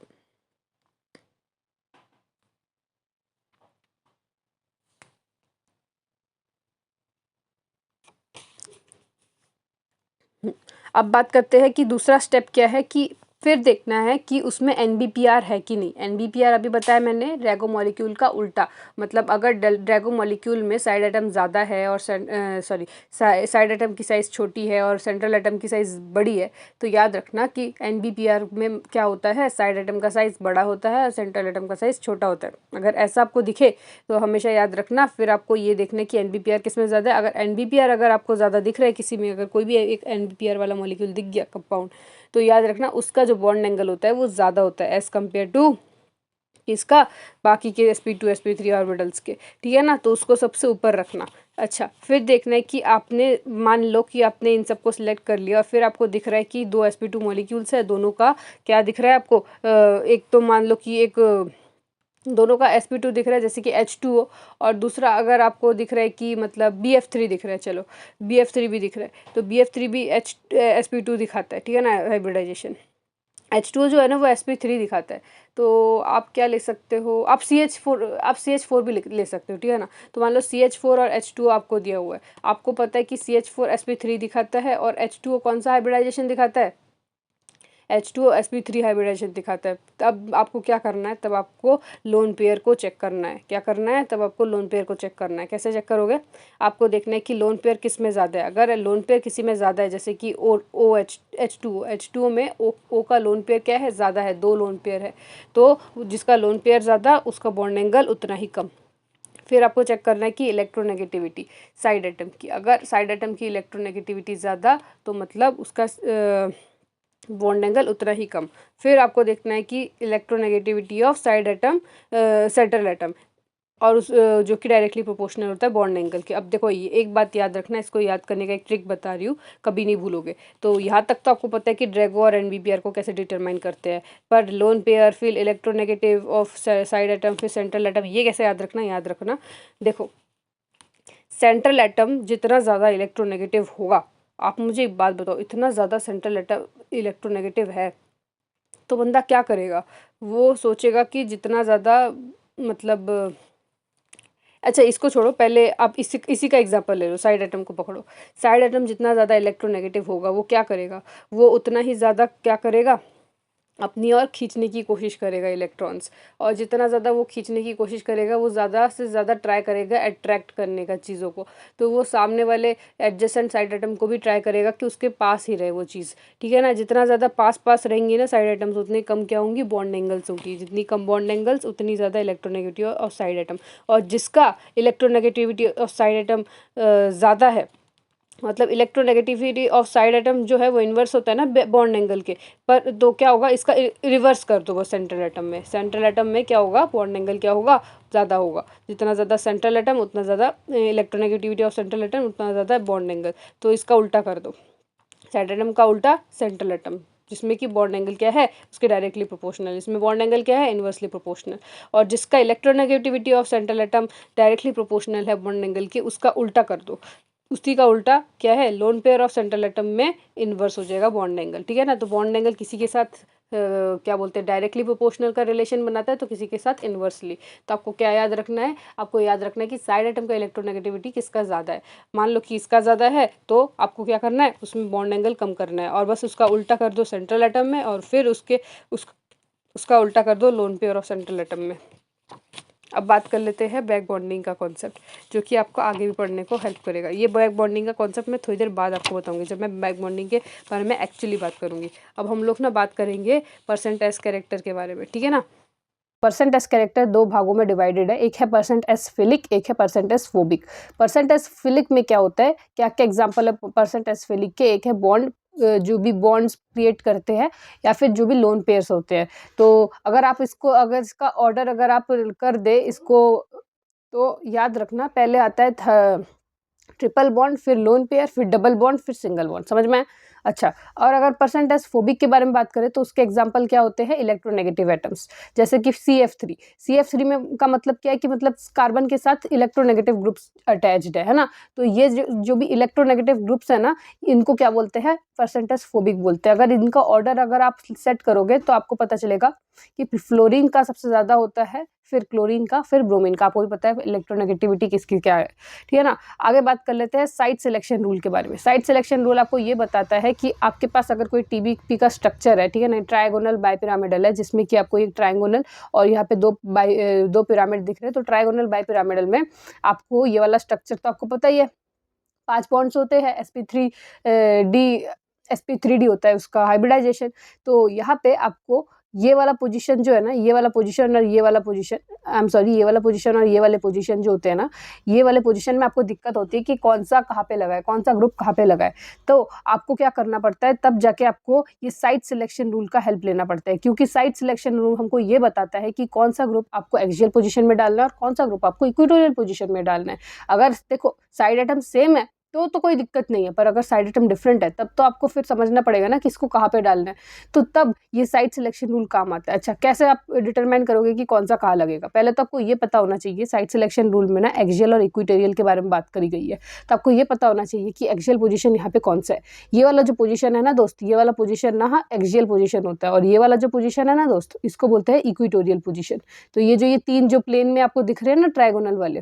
अब बात करते हैं कि दूसरा स्टेप क्या है, कि फिर देखना है कि उसमें NBPR है कि नहीं। NBPR अभी बताया मैंने, ड्रैगो मॉलिक्यूल का उल्टा, मतलब अगर ड्रैगो मॉलिक्यूल में साइड एटम ज़्यादा है और साइड एटम की साइज़ छोटी है और सेंट्रल एटम की साइज़ बड़ी है, तो याद रखना कि NBPR में क्या होता है, साइड एटम का साइज़ बड़ा होता है और सेंट्रल एटम का साइज़ छोटा होता है। अगर ऐसा आपको दिखे तो हमेशा याद रखना, फिर आपको ये देखना कि NBPR किस में ज़्यादा है। अगर NBPR अगर आपको ज़्यादा दिख रहा है किसी में, अगर कोई भी एक NBPR वाला मॉलिक्यूल दिख गया कंपाउंड, तो याद रखना उसका जो बॉन्ड एंगल होता है वो ज़्यादा होता है एज़ कम्पेयर टू इसका बाकी के SP2 SP3 ऑर्बिटल्स के, ठीक है ना। तो उसको सबसे ऊपर रखना। अच्छा, फिर देखना है कि आपने मान लो कि आपने इन सबको सिलेक्ट कर लिया और फिर आपको दिख रहा है कि दो SP2 मॉलिक्यूल्स है, दोनों का क्या दिख रहा है आपको, एक तो मान लो कि एक दोनों का SP2 दिख रहा है जैसे कि H2O, और दूसरा अगर आपको दिख रहा है कि मतलब BF3 दिख रहा है, चलो BF3 भी दिख रहा है, तो BF3 भी SP2 दिखाता है, ठीक है ना, हाइब्रिडाइजेशन। H2O जो है ना वो SP3 दिखाता है। तो आप क्या ले सकते हो, आप CH4 भी ले सकते हो, ठीक है ना। तो मान लो CH4 और H2O आपको दिया हुआ है, आपको पता है कि CH4 SP3 दिखाता है और H2O कौन सा हाइब्रिडाइजेशन दिखाता है, H2O SP3 हाइब्रिडाइजेशन दिखाता है। तब आपको क्या करना है, तब आपको लोन पेयर को चेक करना है। क्या करना है, तब आपको लोन पेयर को चेक करना है। कैसे चेक करोगे, आपको देखना है कि लोन पेयर किस में ज़्यादा है। अगर लोन पेयर किसी में ज़्यादा है जैसे कि H2O में O का लोन पेयर क्या है, ज़्यादा है, 2 लोन पेयर है, तो जिसका लोन पेयर ज़्यादा उसका बॉन्ड एंगल उतना ही कम। फिर आपको चेक करना है कि इलेक्ट्रोनेगेटिविटी साइड एटम की, अगर साइड एटम की इलेक्ट्रोनेगेटिविटी ज़्यादा तो मतलब उसका बॉन्ड एंगल उतना ही कम। फिर आपको देखना है कि electronegativity of side atom central atom, और उस जो कि डायरेक्टली प्रोपोर्शनल होता है बॉन्ड एंगल के। अब देखो ये एक बात याद रखना, इसको याद करने का एक ट्रिक बता रही हूँ, कभी नहीं भूलोगे। तो यहाँ तक तो आपको पता है कि ड्रैगो और NBPR को कैसे डिटरमाइन करते हैं, पर लोन पेयर, फिर इलेक्ट्रोनेगेटिव ऑफ साइड एटम, फिर सेंट्रल एटम, ये कैसे याद रखना, याद रखना देखो सेंट्रल एटम जितना ज़्यादा इलेक्ट्रोनेगेटिव होगा, आप मुझे एक बात बताओ, इतना ज़्यादा सेंट्रल एटम इलेक्ट्रोनेगेटिव है तो बंदा क्या करेगा, वो सोचेगा कि जितना ज़्यादा मतलब, अच्छा इसको छोड़ो, पहले आप इसी का एग्जांपल ले लो, साइड एटम को पकड़ो। साइड एटम जितना ज़्यादा इलेक्ट्रोनेगेटिव होगा वो क्या करेगा, वो उतना ही ज़्यादा क्या करेगा, अपनी ओर खींचने की कोशिश करेगा इलेक्ट्रॉन्स, और जितना ज़्यादा वो खींचने की कोशिश करेगा वो ज़्यादा से ज़्यादा ट्राई करेगा अट्रैक्ट करने का चीज़ों को, तो वो सामने वाले एडजेसेंट साइड एटम को भी ट्राई करेगा कि उसके पास ही रहे वो चीज़, ठीक है ना। जितना ज़्यादा पास पास रहेंगी ना साइड एटम्स, उतनी कम क्या होंगी, बॉन्ड एंगल्स होंगी, जितनी कम बॉन्ड एंगल्स उतनी ज़्यादा इलेक्ट्रोनेगेटिविटी ऑफ साइड एटम, और जिसका इलेक्ट्रोनेगेटिविटी ऑफ साइड एटम ज़्यादा है मतलब इलेक्ट्रोनेगेटिविटी ऑफ साइड एटम जो है वो इन्वर्स होता है ना बॉन्ड एंगल के, पर तो क्या होगा, इसका रिवर्स कर दो वो सेंट्रल एटम में। सेंट्रल एटम में क्या होगा, बॉन्ड एंगल क्या होगा, ज़्यादा होगा। जितना ज़्यादा सेंट्रल एटम उतना ज़्यादा इलेक्ट्रोनेगेटिविटी ऑफ सेंट्रल एटम, उतना ज़्यादा बॉन्ड एंगल। तो इसका उल्टा कर दो, साइड एटम का उल्टा सेंट्रल एटम, जिसमें कि बॉन्ड एंगल क्या है, उसके डायरेक्टली प्रोपोर्शनल। इसमें बॉन्ड एंगल क्या है, इन्वर्सली प्रोपोर्शनल। और जिसका electronegativity of central atom directly proportional है बॉन्ड एंगल की, उसका उल्टा कर दो। उसी का उल्टा क्या है, lone pair of central atom में इन्वर्स हो जाएगा बॉन्ड एंगल, ठीक है ना। तो बॉन्ड एंगल किसी के साथ क्या बोलते हैं, डायरेक्टली प्रोपोर्शनल का रिलेशन बनाता है, तो किसी के साथ इन्वर्सली। तो आपको क्या याद रखना है, आपको याद रखना है कि साइड एटम का इलेक्ट्रोनेगेटिविटी किसका ज़्यादा है। मान लो कि इसका ज़्यादा है, तो आपको क्या करना है, उसमें बॉन्ड एंगल कम करना है, और बस उसका उल्टा कर दो सेंट्रल एटम में, और फिर उसका उल्टा कर दो lone pair of central atom में। अब बात कर लेते हैं बैक बॉन्डिंग का कॉन्सेप्ट, जो कि आपको आगे भी पढ़ने को हेल्प करेगा। ये बैक बॉन्डिंग का कॉन्सेप्ट मैं थोड़ी देर बाद आपको बताऊंगी, जब मैं बैक बॉन्डिंग के बारे में एक्चुअली बात करूंगी। अब हम लोग ना बात करेंगे परसेंट एस कैरेक्टर के बारे में, ठीक है ना। परसेंट एस कैरेक्टर दो भागों में डिवाइडेड है, एक है परसेंट एस फिलिक, एक है percent S phobic. Percent S philic में क्या होता है, क्या क्या एग्जांपल है परसेंट एस फिलिक के, एक है बॉन्ड, जो भी बॉन्ड्स क्रिएट करते हैं, या फिर जो भी लोन पेयर्स होते हैं। तो अगर आप इसको, अगर इसका ऑर्डर अगर आप कर दे इसको, तो याद रखना पहले आता है ट्रिपल बॉन्ड, फिर लोन पेयर, फिर डबल बॉन्ड, फिर सिंगल बॉन्ड। समझ में आया? अच्छा, और अगर परसेंट एस फोबिक के बारे में बात करें तो उसके एग्जांपल क्या होते हैं, इलेक्ट्रोनेगेटिव एटम्स, जैसे कि CF3। CF3 में का मतलब क्या है कि मतलब कार्बन के साथ इलेक्ट्रोनेगेटिव ग्रुप्स अटैच्ड है ना। तो ये जो भी इलेक्ट्रोनेगेटिव ग्रुप्स है ना, इनको क्या बोलते हैं, परसेंट एस फोबिक बोलते हैं। अगर इनका ऑर्डर अगर आप सेट करोगे तो आपको पता चलेगा कि फ्लोरीन का सबसे ज़्यादा होता है, फिर क्लोरीन का, फिर ब्रोमीन का। आपको भी पता है इलेक्ट्रोनेगेटिविटी किसकी क्या है, ठीक है ना। आगे बात कर लेते हैं साइट सिलेक्शन रूल के बारे में। साइट सिलेक्शन रूल आपको ये बताता है कि आपके पास अगर कोई TBP का स्ट्रक्चर है, ठीक है ना, ट्रायगोनल बाइपिरामिडल है, जिसमें कि आपको एक ट्रायंगोनल और यहाँ पे दो पिरामिड दिख रहे हैं। तो ट्रायगोनल बाइपिरामिडल में आपको ये वाला स्ट्रक्चर तो आपको पता ही है, 5 बॉन्ड्स होते हैं, sp3d होता है उसका हाइब्रिडाइजेशन। तो यहाँ पे आपको ये वाला पोजीशन जो है ना, ये वाला पोजीशन और ये वाला पोजीशन, आई एम सॉरी, ये वाला पोजीशन और ये वाले पोजीशन जो होते हैं ना, ये वाले पोजीशन में आपको दिक्कत होती है कि कौन सा कहाँ पे लगा है, कौन सा ग्रुप कहाँ पे लगा है। तो आपको क्या करना पड़ता है, तब जाके आपको ये साइट सिलेक्शन रूल का हेल्प लेना पड़ता है, क्योंकि साइट सिलेक्शन रूल हमको ये बताता है कि कौन सा ग्रुप आपको एक्सियल पोजीशन में डालना है और कौन सा ग्रुप आपको इक्वेटोरियल पोजीशन में डालना है। अगर देखो साइड एटम सेम है तो कोई दिक्कत नहीं है, पर अगर साइड एटम डिफरेंट है तब तो आपको फिर समझना पड़ेगा ना कि इसको कहाँ पे डालना है। तो तब ये साइट सिलेक्शन रूल काम आता है। अच्छा, कैसे आप डिटरमाइन करोगे कि कौन सा कहाँ लगेगा, पहले तो आपको ये पता होना चाहिए, साइट सिलेक्शन रूल में ना एक्सियल और इक्वेटोरियल के बारे में बात करी गई है। तो आपको ये पता होना चाहिए कि एक्सियल पोजीशन यहाँ पे कौन सा है। ये वाला जो पोजीशन है ना दोस्त, ये वाला पोजीशन ना एक्सियल पोजीशन होता है, और ये वाला जो पोजीशन है ना दोस्त, इसको बोलते हैं इक्वेटोरियल पोजीशन। तो ये तीन जो प्लेन में आपको दिख रहे हैं ना ट्रायगोनल वाले,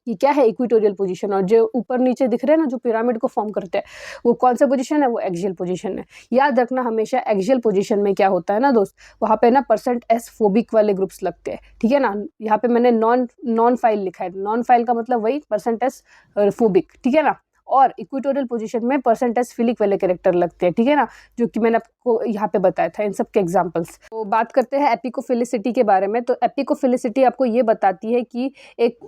ये क्या है, इक्वेटोरियल पोजीशन। और जो ऊपर नीचे दिख रहे हैं ना, जो पिरामिड को फॉर्म करते हैं, वो कौन सा पोजीशन है, वो एक्सियल पोजीशन है। याद रखना हमेशा एक्सियल पोजीशन में क्या होता है ना दोस्त, वहाँ पे ना परसेंट एस फोबिक वाले ग्रुप्स लगते हैं, ठीक है ना। यहाँ पे मैंने नॉन फाइल लिखा है, नॉन फाइल का मतलब वही परसेंट एस फोबिक, ठीक है ना। और इक्वेटोरियल पोजीशन में परसेंट एस फिलिक वाले कैरेक्टर लगते हैं, ठीक है ना, जो कि मैंने आपको यहाँ पे बताया था इन सब के एग्जाम्पल्स। तो बात करते हैं एपिकोफिलिसिटी के बारे में। तो एपिकोफिलिसिटी आपको ये बताती है कि एक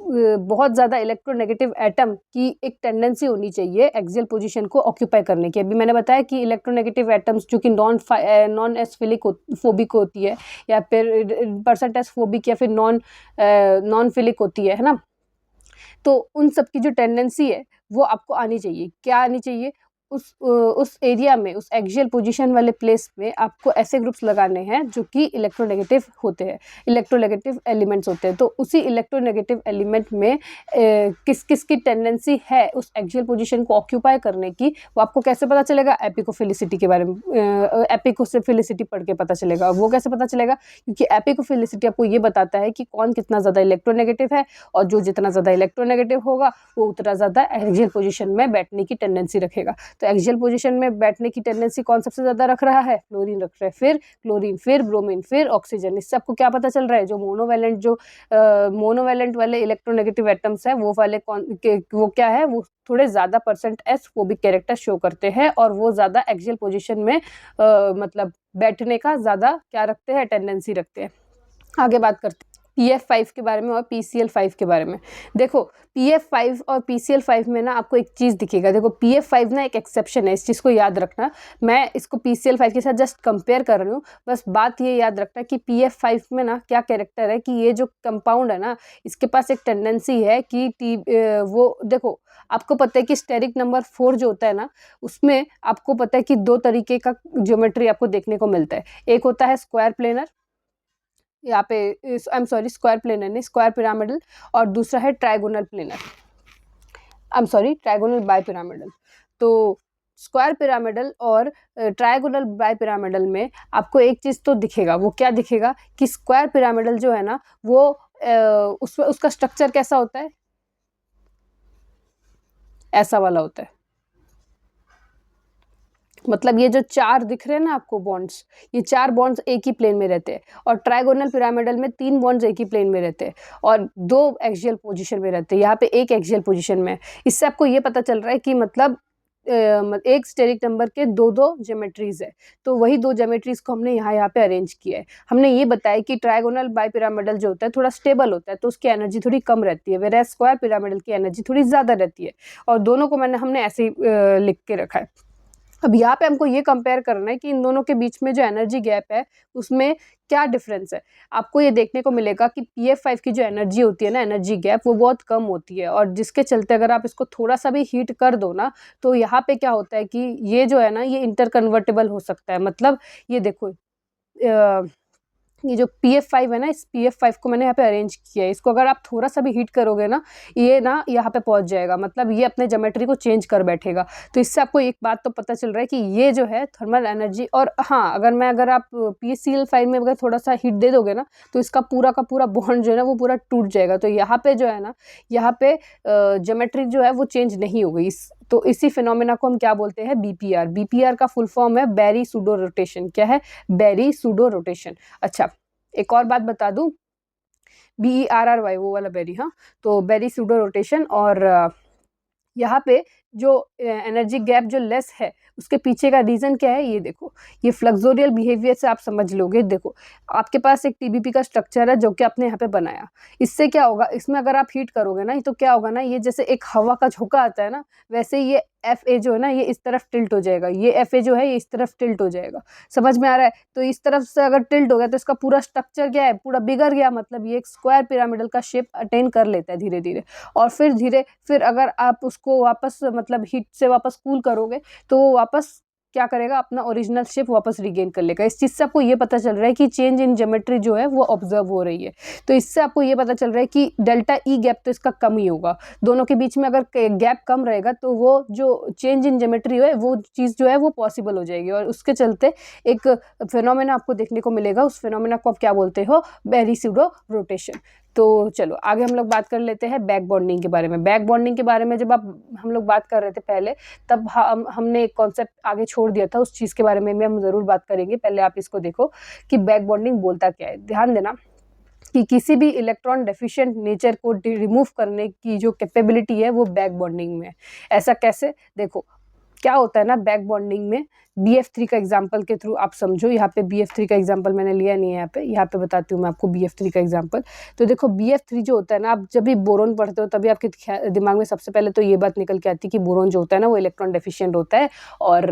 बहुत ज़्यादा इलेक्ट्रोनेगेटिव एटम की एक टेंडेंसी होनी चाहिए एक्सियल पोजीशन को ऑक्यूपाई करने की। अभी मैंने बताया कि इलेक्ट्रोनेगेटिव एटम्स जो कि नॉन एस फिलिक फोबिक होती है, या फिर परसेंट एस फोबिक, या फिर नॉन फिलिक होती है ना। तो उन सब की जो टेंडेंसी है वो आपको आनी चाहिए। क्या आनी चाहिए, उस एरिया में, उस एक्सियल पोजीशन वाले प्लेस में आपको ऐसे ग्रुप्स लगाने हैं जो कि इलेक्ट्रोनेगेटिव होते हैं, इलेक्ट्रोनेगेटिव एलिमेंट्स होते हैं। तो उसी इलेक्ट्रोनेगेटिव एलिमेंट में किस किस की टेंडेंसी है उस एक्सियल पोजीशन को ऑक्यूपाई करने की, वो आपको कैसे पता चलेगा, एपिकोफिलिसिटी के बारे में, एपिकोफिलिसिटी पढ़ के पता चलेगा। वो कैसे पता चलेगा, क्योंकि एपिकोफिलिसिटी आपको ये बताता है कि कौन कितना ज़्यादा इलेक्ट्रोनेगेटिव है, और जो जितना ज़्यादा इलेक्ट्रोनेगेटिव होगा वो उतना ज़्यादा एक्सियल पोजीशन में बैठने की टेंडेंसी रखेगा। तो एक्सियल पोजीशन में बैठने की टेंडेंसी कौन सबसे ज़्यादा रख रहा है, फ्लोरीन रख रहा है, फिर क्लोरीन, फिर ब्रोमीन, फिर ऑक्सीजन। इससे आपको क्या पता चल रहा है, जो मोनोवैलेंट वाले इलेक्ट्रोनेगेटिव एटम्स है वो वाले वो क्या है, वो थोड़े ज़्यादा percent S phobic character show करते हैं, और वो ज़्यादा एक्सियल पोजीशन में मतलब बैठने का ज़्यादा क्या रखते हैं, टेंडेंसी रखते हैं। आगे बात करते हैं। PF5 के बारे में और PCl5 के बारे में। देखो PF5 और PCl5 में ना आपको एक चीज़ दिखेगा। देखो PF5 ना एक एक्सेप्शन है, इस चीज़ को याद रखना। मैं इसको PCl5 के साथ जस्ट कंपेयर कर रही हूँ, बस बात ये याद रखना कि PF5 में ना क्या कैरेक्टर है कि ये जो कंपाउंड है ना, इसके पास एक टेंडेंसी है कि वो देखो आपको पता है कि स्टेरिक नंबर 4 जो होता है ना, उसमें आपको पता है कि 2 तरीके का ज्योमेट्री आपको देखने को मिलता है। एक होता है स्क्वायर प्लेनर, यहाँ पे I am sorry square planar नहीं, स्क्वायर पिरामिडल, और दूसरा है trigonal planar, I am sorry trigonal bipyramidal. तो स्क्वायर पिरामिडल और ट्राइगोनल बाय पिरामिडल में आपको एक चीज़ तो दिखेगा, वो क्या दिखेगा कि स्क्वायर पिरामिडल जो है ना वो उसका स्ट्रक्चर कैसा होता है, ऐसा वाला होता है। मतलब ये जो 4 दिख रहे हैं ना आपको बॉन्ड्स, ये 4 बॉन्ड्स एक ही प्लेन में रहते हैं, और ट्राइगोनल पिरामिडल में 3 बॉन्ड्स एक ही प्लेन में रहते हैं और 2 एक्सियल पोजीशन में रहते हैं। यहाँ पे एक एक्सियल पोजीशन में। इससे आपको ये पता चल रहा है कि मतलब एक स्टेरिक नंबर के 2-2 ज्योमेट्रीज है, तो वही 2 ज्योमेट्रीज को हमने यहाँ पे अरेंज किया है। हमने ये बताया कि ट्राइगोनल बाय पिरामिडल जो होता है थोड़ा स्टेबल होता है, तो उसकी एनर्जी थोड़ी कम रहती है, वेराज स्क्वायर पिरामिडल की एनर्जी थोड़ी ज़्यादा रहती है, और दोनों को हमने ऐसे ही लिख के रखा है। अब यहाँ पे हमको ये कंपेयर करना है कि इन दोनों के बीच में जो एनर्जी गैप है उसमें क्या डिफरेंस है। आपको ये देखने को मिलेगा कि PF5 की जो एनर्जी होती है ना, एनर्जी गैप, वो बहुत कम होती है, और जिसके चलते अगर आप इसको थोड़ा सा भी हीट कर दो ना, तो यहाँ पे क्या होता है कि ये जो है ना ये इंटर कन्वर्टेबल हो सकता है। मतलब ये देखो ये जो PF5 है ना, इस PF5 को मैंने यहाँ पे अरेंज किया है, इसको अगर आप थोड़ा सा भी हीट करोगे ना, ये ना यहाँ पे पहुँच जाएगा, मतलब ये अपने ज्योमेट्री को चेंज कर बैठेगा। तो इससे आपको एक बात तो पता चल रहा है कि ये जो है थर्मल एनर्जी, और हाँ अगर आप PCl5 में अगर थोड़ा सा हीट दे दोगे ना, तो इसका पूरा का पूरा बॉन्ड जो है ना वो पूरा टूट जाएगा। तो यहाँ पे जो है ना, यहाँ पे ज्योमेट्री जो है वो चेंज नहीं हो गई। तो इसी फिनोमेना को हम क्या बोलते हैं, BPR। BPR का फुल फॉर्म है बैरी सूडो रोटेशन। क्या है, बैरी सूडो रोटेशन। अच्छा एक और बात बता दूं, BERRY वो वाला बैरी, हाँ, तो बैरी सूडो रोटेशन। और यहाँ पे जो एनर्जी गैप जो लेस है उसके पीछे का रीज़न क्या है, ये देखो, ये फ्लक्सोरियल बिहेवियर से आप समझ लोगे। देखो आपके पास एक TBP का स्ट्रक्चर है जो कि आपने यहाँ पे बनाया, इससे क्या होगा, इसमें अगर आप हीट करोगे ना तो क्या होगा ना, ये जैसे एक हवा का झोंका आता है ना, वैसे ये FA जो है ना ये इस तरफ टिल्ट हो जाएगा, ये FA जो है ये इस तरफ टिल्ट हो जाएगा। समझ में आ रहा है। तो इस तरफ से अगर टिल्ट हो गया तो इसका पूरा स्ट्रक्चर क्या है, पूरा बिगड़ गया, मतलब ये एक स्क्वायर पिरामिडल का शेप अटेन कर लेता है धीरे धीरे। और फिर अगर आप उसको वापस मतलब हीट से वापस कूल करोगे तो वो वापस क्या करेगा, अपना ओरिजिनल शेप वापस रिगेन कर लेगा। इस चीज़ से आपको ये पता चल रहा है कि चेंज इन ज्योमेट्री जो है वो ऑब्जर्व हो रही है। तो इससे आपको ये पता चल रहा है कि डेल्टा ई गैप तो इसका कम ही होगा। दोनों के बीच में अगर गैप कम रहेगा तो वो जो चेंज इन ज्योमेट्री है वो चीज़ जो है वो पॉसिबल हो जाएगी, और उसके चलते एक फिनोमेना आपको देखने को मिलेगा। उस फिनोमेना को आप क्या बोलते हो, बैरी सूडो रोटेशन। तो चलो आगे हम लोग बात कर लेते हैं बैक बॉन्डिंग के बारे में। बैक बॉन्डिंग के बारे में जब हम लोग बात कर रहे थे पहले, तब हमने एक कॉन्सेप्ट आगे छोड़ दिया था, उस चीज़ के बारे में हम ज़रूर बात करेंगे। पहले आप इसको देखो कि बैक बॉन्डिंग बोलता क्या है। ध्यान देना कि किसी भी इलेक्ट्रॉन डेफिशिएंट नेचर को रिमूव करने की जो कैपेबिलिटी है वो बैक बॉन्डिंग में है। ऐसा कैसे, देखो क्या होता है ना बैक बॉन्डिंग में, BF3 का एग्जांपल के थ्रू आप समझो। यहाँ पे BF3 का एग्जांपल मैंने लिया नहीं है, यहाँ पे बताती हूँ मैं आपको BF3 का एग्जांपल। तो देखो BF3 जो होता है ना, आप जब भी बोरोन पढ़ते हो तभी आपके दिमाग में सबसे पहले तो ये बात निकल के आती है कि बोरोन जो होता है ना वो इलेक्ट्रॉन डेफिशिएंट होता है, और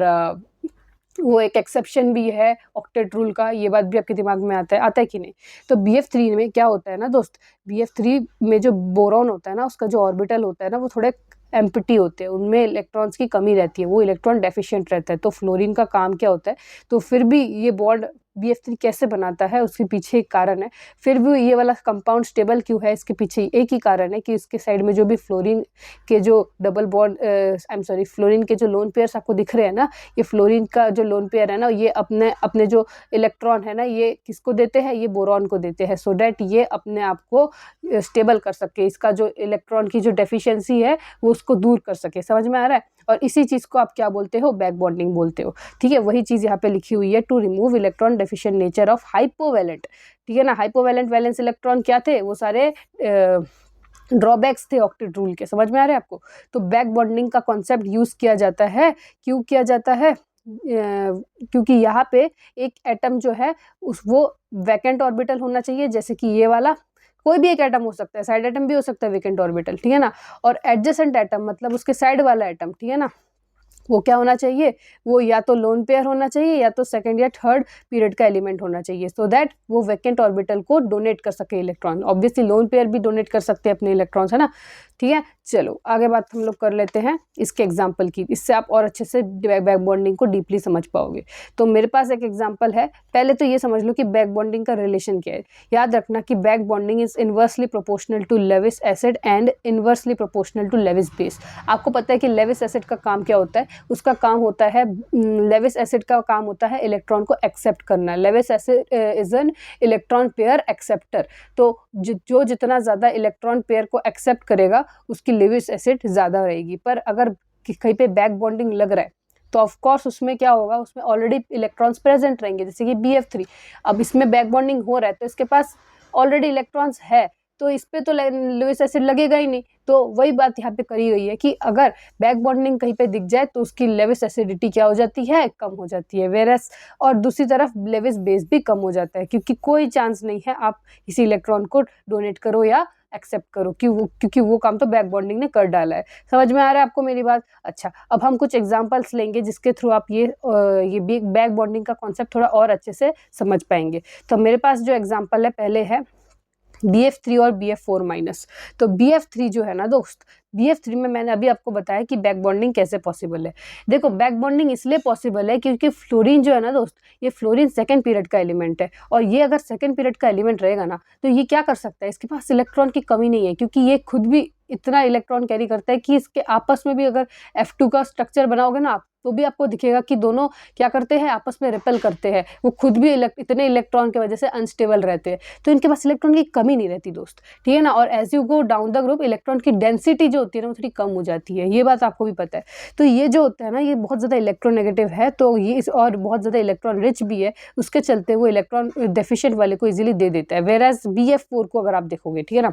वो एक एक्सेप्शन भी है ऑक्टेट रूल का। ये बात भी आपके दिमाग में आता है कि नहीं। तो BF3 में क्या होता है ना दोस्त, BF3 में जो बोरॉन होता है ना उसका जो ऑर्बिटल होता है ना वो थोड़े एम्प्टी होते हैं, उनमें इलेक्ट्रॉन्स की कमी रहती है, वो इलेक्ट्रॉन डेफिशिएंट रहता है। तो फ्लोरीन का काम क्या होता है, तो फिर भी ये बॉन्ड BF3 कैसे बनाता है उसके पीछे एक कारण है। फिर भी ये वाला कंपाउंड स्टेबल क्यों है, इसके पीछे एक ही कारण है कि इसके साइड में जो भी फ्लोरीन के जो double bond I am sorry fluorine के जो लोन पेयर्स आपको दिख रहे हैं ना, ये फ्लोरीन का जो लोन पेयर है ना ये अपने जो इलेक्ट्रॉन है ना ये किसको देते हैं, ये बोरॉन को देते हैं, सो डैट ये अपने आप को स्टेबल कर सके, इसका जो इलेक्ट्रॉन की जो डेफिशिएंसी है वो उसको दूर कर सके। समझ में आ रहा है। और इसी चीज़ को आप क्या बोलते हो, बैक बॉन्डिंग बोलते हो। ठीक है, वही चीज़ यहाँ पे लिखी हुई है, to remove electron deficient nature of hypovalent. ठीक है ना, हाइपोवैलेंट वैलेंस इलेक्ट्रॉन क्या थे, वो सारे ड्रॉबैक्स थे ऑक्टेट रूल के। समझ में आ रहा है आपको। तो बैक बॉन्डिंग का कॉन्सेप्ट यूज़ किया जाता है, क्यों किया जाता है, क्योंकि यहाँ पे एक एटम जो है वो वैकेंट ऑर्बिटल होना चाहिए, जैसे कि ये वाला, कोई भी एक एटम हो सकता है, साइड एटम भी हो सकता है वेकेंट ऑर्बिटल, ठीक है ना। और एडजेसेंट एटम मतलब उसके साइड वाला एटम, ठीक है ना, वो क्या होना चाहिए, वो या तो लोन पेयर होना चाहिए या तो सेकंड या थर्ड पीरियड का एलिमेंट होना चाहिए, सो दैट वो वैकेंट ऑर्बिटल को डोनेट कर सके इलेक्ट्रॉन। ऑब्वियसली लोन पेयर भी डोनेट कर सकते हैं अपने इलेक्ट्रॉन्स, है ना, ठीक है। चलो आगे बात हम लोग कर लेते हैं इसके एग्जाम्पल की, इससे आप और अच्छे से बैक बॉन्डिंग को डीपली समझ पाओगे। तो मेरे पास एक एग्जाम्पल है, पहले तो ये समझ लो कि बैक बॉन्डिंग का रिलेशन क्या है। याद रखना कि back bonding is inversely proportional to Lewis acid and inversely proportional to Lewis base. आपको पता है कि लेविस एसिड का काम क्या होता है, उसका काम होता है, लेविस एसिड का काम होता है इलेक्ट्रॉन को एक्सेप्ट करना। Lewis acid is an electron pair acceptor. तो जो जितना ज़्यादा इलेक्ट्रॉन पेयर को एक्सेप्ट करेगा उसकी लेविस एसिड ज़्यादा रहेगी। पर अगर कहीं पे बैक बॉन्डिंग लग रहा है तो ऑफ कोर्स उसमें क्या होगा, उसमें ऑलरेडी इलेक्ट्रॉन्स प्रेजेंट रहेंगे, जैसे कि BF3। अब इसमें बैक बॉन्डिंग हो रहा है तो इसके पास ऑलरेडी इलेक्ट्रॉन्स है, तो इस पे तो लेविस एसिड लगेगा ही नहीं। तो वही बात यहाँ पे करी गई है कि अगर बैक बॉन्डिंग कहीं पे दिख जाए तो उसकी लेविस एसिडिटी क्या हो जाती है, कम हो जाती है। वेरस और दूसरी तरफ लेविस बेस भी कम हो जाता है, क्योंकि कोई चांस नहीं है आप इसी इलेक्ट्रॉन को डोनेट करो या एक्सेप्ट करो, क्योंकि वो काम तो बैक बॉन्डिंग ने कर डाला है। समझ में आ रहा है आपको मेरी बात? अच्छा, अब हम कुछ एग्जांपल्स लेंगे जिसके थ्रू आप ये बैक बॉन्डिंग का कॉन्सेप्ट थोड़ा और अच्छे से समझ पाएंगे। तो मेरे पास जो एग्जांपल है पहले है BF3 और BF4 माइनस। तो BF3 जो है ना दोस्त, BF3 में मैंने अभी आपको बताया कि बैक बॉन्डिंग कैसे पॉसिबल है। देखो बैक बॉन्डिंग इसलिए पॉसिबल है क्योंकि फ्लोरीन जो है ना दोस्त, ये फ्लोरीन सेकंड पीरियड का एलिमेंट है, और ये अगर सेकंड पीरियड का एलिमेंट रहेगा ना तो ये क्या कर सकता है, इसके पास इलेक्ट्रॉन की कमी नहीं है, क्योंकि ये खुद भी इतना इलेक्ट्रॉन कैरी करता है कि इसके आपस में भी अगर F2 का स्ट्रक्चर बनाओगे ना आप, तो भी आपको दिखेगा कि दोनों क्या करते हैं, आपस में रिपेल करते हैं। वो खुद भी इतने इलेक्ट्रॉन की वजह से अनस्टेबल रहते हैं, तो इनके पास इलेक्ट्रॉन की कमी नहीं रहती दोस्त, ठीक है ना। और as you go down the group electron की डेंसिटी जो होती है ना वो थोड़ी कम हो जाती है, ये बात आपको भी पता है। तो ये जो होता है ना, ये बहुत ज़्यादा इलेक्ट्रोनेगेटिव है, तो ये और बहुत ज़्यादा इलेक्ट्रॉन रिच भी है, उसके चलते वो इलेक्ट्रॉन डेफिशिएंट वाले को इजीली दे देता है। वेराज BF4 को अगर आप देखोगे, ठीक है ना,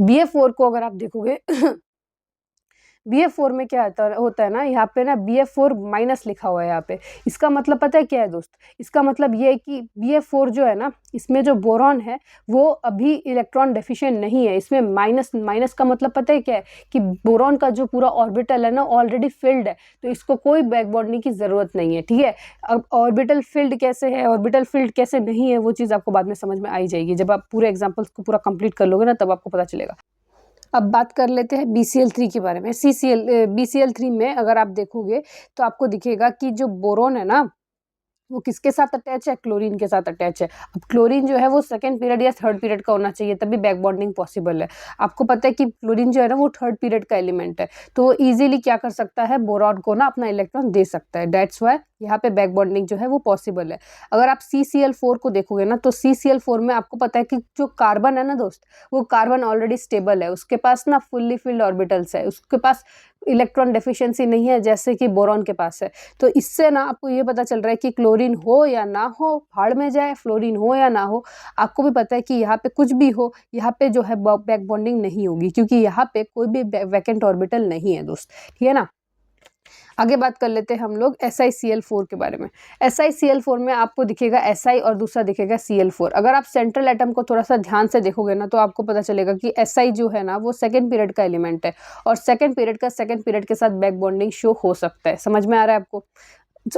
BF4 को अगर आप देखोगे BF4 में क्या होता है ना, यहाँ पे ना BF4 माइनस लिखा हुआ है यहाँ पे। इसका मतलब पता है क्या है दोस्त, इसका मतलब ये है कि BF4 जो है ना, इसमें जो बोरॉन है वो अभी इलेक्ट्रॉन डेफिशिएंट नहीं है। इसमें माइनस का मतलब पता है क्या है, कि बोरॉन का जो पूरा ऑर्बिटल है ना ऑलरेडी फिल्ड है, तो इसको कोई बैक बॉन्डिंग की ज़रूरत नहीं है, ठीक है। अब ऑर्बिटल फिल्ड कैसे है, ऑर्बिटल फिल्ड कैसे नहीं है, वो चीज़ आपको बाद में समझ में आई जाएगी, जब आप पूरे एग्जाम्पल्स को पूरा कंप्लीट कर लोगे ना तब आपको पता चलेगा। अब बात कर लेते हैं BCl3 के बारे में। BCl3 में अगर आप देखोगे तो आपको दिखेगा कि जो बोरोन है ना वो किसके साथ अटैच है, क्लोरीन के साथ अटैच है। अब क्लोरीन जो है वो सेकंड पीरियड या थर्ड पीरियड का होना चाहिए, तभी बैक बॉन्डिंग पॉसिबल है। आपको पता है कि क्लोरीन जो है ना वो थर्ड पीरियड का एलिमेंट है, तो वो इजीली क्या कर सकता है, बोरॉन को ना अपना इलेक्ट्रॉन दे सकता है। दैट्स वाई यहाँ पे बैक बॉन्डिंग जो है वो पॉसिबल है। अगर आप CCl4 को देखोगे ना, तो CCl4 में आपको पता है कि जो कार्बन है ना दोस्त, वो कार्बन ऑलरेडी स्टेबल है, उसके पास ना फुल्ली फिल्ड ऑर्बिटल्स है, उसके पास इलेक्ट्रॉन डेफिशिएंसी नहीं है जैसे कि बोरॉन के पास है। तो इससे ना आपको ये पता चल रहा है कि क्लोरीन हो या ना हो, भाड़ में जाए, फ्लोरीन हो या ना हो, आपको भी पता है कि यहाँ पे कुछ भी हो, यहाँ पे जो है बैक बॉन्डिंग नहीं होगी, क्योंकि यहाँ पे कोई भी वैकेंट ऑर्बिटल नहीं है दोस्त, ठीक है ना। आगे बात कर लेते हैं हम लोग SiCl4 के बारे में। SiCl4 में आपको दिखेगा Si और दूसरा दिखेगा Cl4। अगर आप सेंट्रल एटम को थोड़ा सा ध्यान से देखोगे ना तो आपको पता चलेगा कि Si जो है ना वो सेकंड पीरियड का एलिमेंट है, और सेकंड पीरियड के साथ बैक बॉन्डिंग शो हो सकता है। समझ में आ रहा है आपको?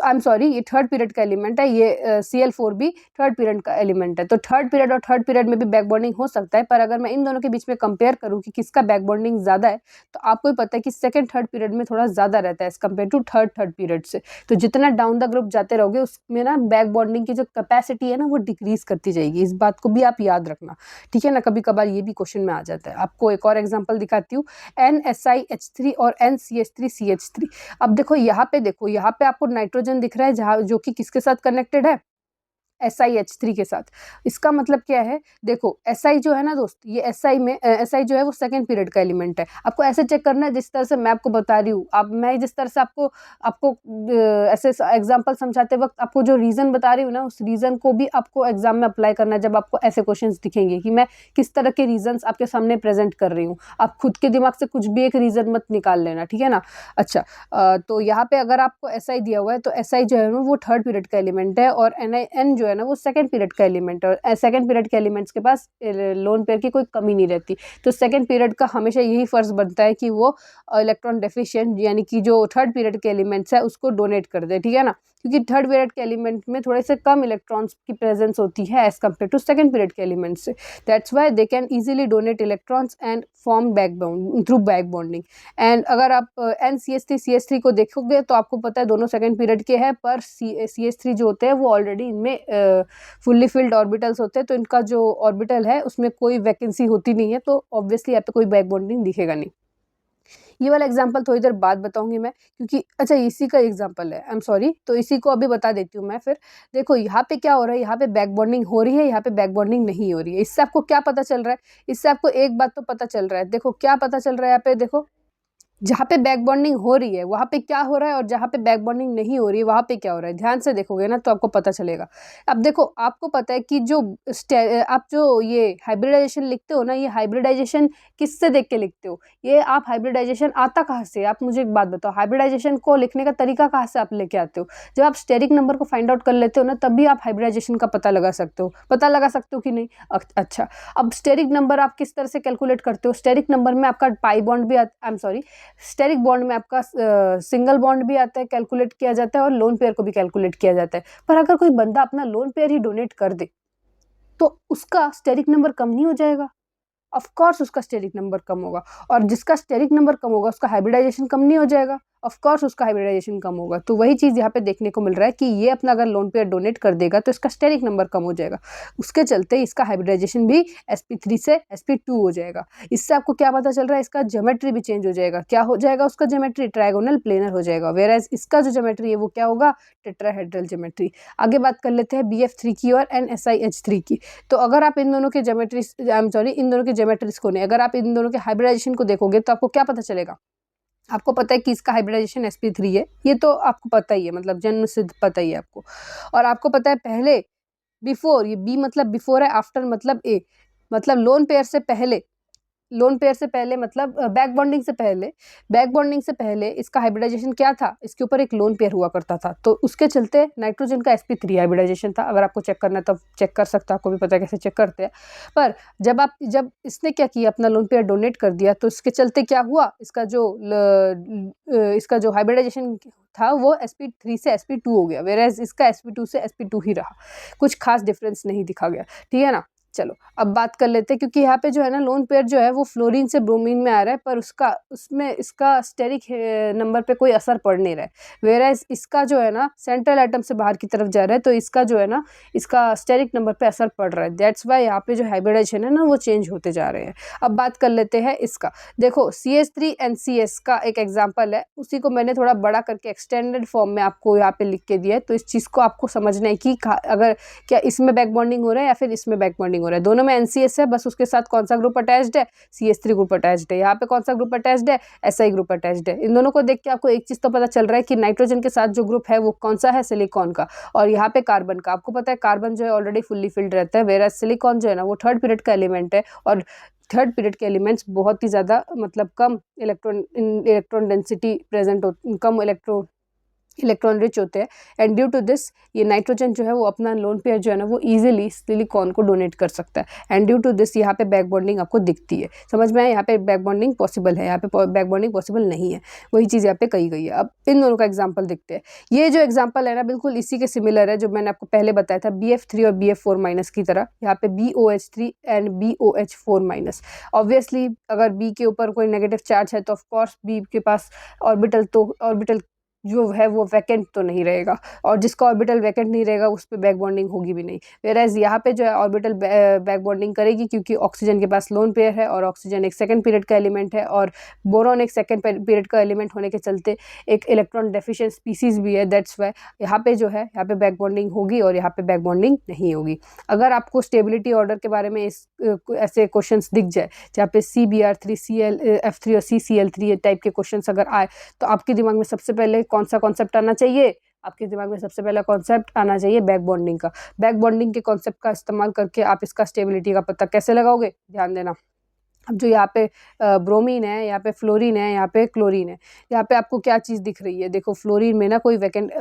आई एम सॉरी, ये थर्ड पीरियड का एलिमेंट है, ये Cl4 भी थर्ड पीरियड का एलिमेंट है। तो थर्ड पीरियड और थर्ड पीरियड में भी बैक बॉन्डिंग हो सकता है, पर अगर मैं इन दोनों के बीच में कंपेयर करूँ कि किसका बैक बॉन्डिंग ज़्यादा है, तो आपको ही पता है कि सेकंड थर्ड पीरियड में थोड़ा ज़्यादा रहता है as compared to third period से। तो जितना डाउन द ग्रुप जाते रहोगे उसमें ना बैक बॉन्डिंग की जो कैपेसिटी है ना वो डिक्रीज करती जाएगी। इस बात को भी आप याद रखना, ठीक है ना। कभी कभार ये भी क्वेश्चन में आ जाता है। आपको एक और एग्जाम्पल दिखाती हूँ, NSiH3 और NCH3CH3। अब देखो यहाँ पे आपको नाइट्रोजन दिख रहा है, जहाँ जो कि किसके साथ कनेक्टेड है, SiH3 के साथ। इसका मतलब क्या है, देखो Si जो है ना दोस्त, ये Si में Si जो है वो सेकंड पीरियड का एलिमेंट है। आपको ऐसे चेक करना है जिस तरह से मैं आपको बता रही हूँ। अब मैं जिस तरह से आपको ऐसे एग्जांपल समझाते वक्त आपको जो रीज़न बता रही हूँ ना, उस रीज़न को भी आपको एग्जाम में अप्लाई करना है। जब आपको ऐसे क्वेश्चंस दिखेंगे कि मैं किस तरह के रीजंस आपके सामने प्रेजेंट कर रही हूँ, आप खुद के दिमाग से कुछ भी एक रीज़न मत निकाल लेना, ठीक है ना। अच्छा, तो यहाँ पे अगर आपको SI दिया हुआ है तो SI जो है वो थर्ड पीरियड का एलिमेंट है, और NiN जो है ना वो सेकंड पीरियड का एलिमेंट है और सेकंड पीरियड के एलिमेंट्स के पास लोन पेयर की कोई कमी नहीं रहती। तो सेकंड पीरियड का हमेशा यही फ़र्ज़ बनता है कि वो इलेक्ट्रॉन डेफिशिएंट यानी कि जो थर्ड पीरियड के एलिमेंट्स है उसको डोनेट कर दे, ठीक है ना, क्योंकि थर्ड पीरियड के एलिमेंट में थोड़े से कम इलेक्ट्रॉन्स की प्रेजेंस होती है as compared to second period के एलिमेंट से। That's why they can easily donate electrons and form back bond through back bonding. And अगर आप NCH3 को देखोगे तो आपको पता है दोनों सेकंड पीरियड के हैं, पर CH3 जो होते हैं वो ऑलरेडी इनमें फुल्ली फिल्ड ऑर्बिटल्स होते हैं, तो इनका जो ऑर्बिटल है उसमें कोई वैकेंसी होती नहीं है, तो ऑब्वियसली यहाँ पे कोई बैक बॉन्डिंग दिखेगा नहीं। ये वाला एग्जाम्पल थोड़ी देर बाद बताऊंगी मैं, क्योंकि अच्छा इसी का एग्जाम्पल है, आई एम सॉरी, तो इसी को अभी बता देती हूँ मैं फिर। देखो यहाँ पे क्या हो रहा है, यहाँ पे बैक बॉन्डिंग हो रही है, यहाँ पे बैक बॉन्डिंग नहीं हो रही है। इससे आपको क्या पता चल रहा है? इससे आपको एक बात तो पता चल रहा है, देखो क्या पता चल रहा है यहाँ पे, देखो जहाँ पे बैक बॉन्डिंग हो रही है वहाँ पे क्या हो रहा है और जहाँ पे बैक बॉन्डिंग नहीं हो रही है वहाँ पे क्या हो रहा है, ध्यान से देखोगे ना तो आपको पता चलेगा। अब देखो आपको पता है कि जो आप जो ये हाइब्रिडाइजेशन लिखते हो ना, ये हाइब्रिडाइजेशन किससे देख के लिखते हो? ये आप हाइब्रिडाइजेशन आता कहाँ से? आप मुझे एक बात बताओ, हाइब्रिडाइजेशन को लिखने का तरीका कहाँ से आप लेके आते हो? जब आप स्टेरिक नंबर को फाइंड आउट कर लेते हो ना, तभी आप हाइब्रिडाइजेशन का पता लगा सकते हो। पता लगा सकते हो कि नहीं? अच्छा, अब स्टेरिक नंबर आप किस तरह से कैलकुलेट करते हो? स्टेरिक नंबर में आपका पाई बॉन्ड भी I am sorry, steric bond में आपका सिंगल बॉन्ड भी आता है, कैलकुलेट किया जाता है, और लोन पेयर को भी कैलकुलेट किया जाता है। पर अगर कोई बंदा अपना लोन पेयर ही डोनेट कर दे तो उसका स्टेरिक नंबर कम नहीं हो जाएगा? ऑफ कोर्स उसका स्टेरिक नंबर कम होगा, और जिसका स्टेरिक नंबर कम होगा उसका हाइब्रिडाइजेशन कम नहीं हो जाएगा? ऑफ कोर्स उसका हाइब्रिडाइजेशन कम होगा। तो वही चीज़ यहाँ पे देखने को मिल रहा है कि ये अपना अगर लोन पेयर डोनेट कर देगा तो इसका स्टेरिक नंबर कम हो जाएगा, उसके चलते इसका हाइब्रिडाइजेशन भी sp3 से sp2 हो जाएगा। इससे आपको क्या पता चल रहा है? इसका ज्योमेट्री भी चेंज हो जाएगा। क्या हो जाएगा उसका ज्योमेट्री? ट्रायगोनल प्लेनर हो जाएगा, वेयरएज इसका जो ज्योमेट्री है वो क्या होगा? Tetrahedral geometry. आगे बात कर लेते हैं BF3 की और NSiH3 की। तो अगर आप इन दोनों के ज्योमेट्रीज आई एम सॉरी इन दोनों के ज्योमेट्रीज को नहीं, अगर आप इन दोनों के हाइब्रिडाइजेशन को देखोगे तो आपको क्या पता चलेगा? आपको पता है कि इसका हाइब्रिडाइजेशन sp3 है, ये तो आपको पता ही है, मतलब जन्म सिद्ध पता ही है आपको। और आपको पता है पहले बिफोर, ये B मतलब बिफोर है, आफ्टर मतलब A, मतलब लोन पेयर से पहले, लोन पेयर से पहले मतलब बैक बॉन्डिंग से पहले, बैक बॉन्डिंग से पहले इसका हाइब्रिडाइजेशन क्या था? इसके ऊपर एक लोन पेयर हुआ करता था, तो उसके चलते नाइट्रोजन का sp3 हाइब्रिडाइजेशन था। अगर आपको चेक करना है तब चेक कर सकते हो, आपको भी पता है कैसे चेक करते हैं। पर जब इसने क्या किया, अपना लोन पेयर डोनेट कर दिया, तो इसके चलते क्या हुआ? इसका जो हाइब्रिडाइजेशन था वो sp3 से sp2 हो गया, वेयरएज इसका sp2 से sp2 ही रहा, कुछ खास डिफरेंस नहीं दिखा गया, ठीक है ना। चलो अब बात कर लेते हैं, क्योंकि यहाँ पे जो है ना लोन पेयर जो है वो फ्लोरीन से ब्रोमीन में आ रहा है, पर उसमें इसका स्टेरिक नंबर पे कोई असर पड़ नहीं रहा है, वेयरएज इसका जो है ना सेंट्रल एटम से बाहर की तरफ जा रहा है, तो इसका जो है ना इसका स्टेरिक नंबर पे असर पड़ रहा है। दैट्स वाई यहाँ पे जो हाइब्रिडाइजेशन है ना वो चेंज होते जा रहे हैं। अब बात कर लेते हैं इसका, देखो CH3NCS का एक एग्जाम्पल है, उसी को मैंने थोड़ा बड़ा करके एक्सटेंडेड फॉर्म में आपको यहाँ पे लिख के दिया है। तो इस चीज़ को आपको समझना है कि अगर क्या इसमें बैक बॉन्डिंग हो रहा है या फिर इसमें बैक बॉन्डिंग हो रहा है। दोनों में NCS है, बस उसके साथ कौन सा ग्रुप अटैच्ड है? CH3 ग्रुप अटैच्ड है। यहाँ पे कौन सा ग्रुप अटैच्ड है? SI ग्रुप अटैच्ड है। इन दोनों को देख के आपको एक चीज़ तो पता चल रहा है कि नाइट्रोजन के साथ जो ग्रुप है वो कौन सा है? सिलिकॉन का। और यहाँ पे कार्बन का, आपको पता है कार्बन जो है ऑलरेडी फुल्ली फिल्ड रहता है, वेरएज सिलिकॉन जो है ना वो थर्ड पीरियड का एलिमेंट है, और थर्ड पीरियड के एलिमेंट्स बहुत ही ज़्यादा मतलब कम इलेक्ट्रॉन डेंसिटी प्रेजेंट कम इलेक्ट्रॉन रिच होते हैं, एंड ड्यू टू दिस ये नाइट्रोजन जो है वो अपना लोन पेयर जो है ना वो इजीली सिलिकॉन को डोनेट कर सकता है, एंड ड्यू टू दिस यहाँ पे बैक बॉन्डिंग आपको दिखती है। समझ में आया? यहाँ पे बैक बॉन्डिंग पॉसिबल है, यहाँ पे बैक बॉन्डिंग पॉसिबल नहीं है, वही चीज़ यहाँ पे कही गई है। अब इन दोनों का एग्जाम्पल देखते हैं। ये जो एग्जाम्पल है ना बिल्कुल इसी के सिमिलर है जो मैंने आपको पहले बताया था, BF3 और BF4- की तरह। यहाँ पे BOH3 एंड BOH4-। ऑब्वियसली अगर B के ऊपर कोई नेगेटिव चार्ज है तो ऑफकोर्स B के पास ऑर्बिटल जो है वो वैकेंट तो नहीं रहेगा, और जिसका ऑर्बिटल वैकेंट नहीं रहेगा उस पर बैक बॉन्डिंग होगी भी नहीं। वेयरएज यहाँ पे जो है ऑर्बिटल बैक बॉन्डिंग करेगी, क्योंकि ऑक्सीजन के पास लोन पेयर है, और ऑक्सीजन एक सेकंड पीरियड का एलिमेंट है, और बोरॉन एक सेकंड पीरियड का एलिमेंट होने के चलते एक इलेक्ट्रॉन डेफिशिएंट स्पीसीज भी है। दैट्स वाई यहाँ पे जो है यहाँ पे बैक बॉन्डिंग होगी और यहाँ पे बैक बॉन्डिंग नहीं होगी। अगर आपको स्टेबिलिटी ऑर्डर के बारे में ऐसे क्वेश्चन दिख जाए जहाँ पे CBr3 ClF3 और CCl3 टाइप के क्वेश्चन अगर आए, तो आपके दिमाग में सबसे पहले कौन सा कॉन्सेप्ट आना चाहिए? आपके दिमाग में सबसे पहला कॉन्सेप्ट आना चाहिए बैक बॉन्डिंग का। बैक बॉन्डिंग के कॉन्सेप्ट का इस्तेमाल करके आप इसका स्टेबिलिटी का पता कैसे लगाओगे? ध्यान देना। अब जो यहाँ पे ब्रोमीन है, यहाँ पे फ्लोरीन है, यहाँ पे क्लोरीन है, यहाँ पे आपको क्या चीज़ दिख रही है? देखो फ्लोरीन में ना कोई वैकेंट,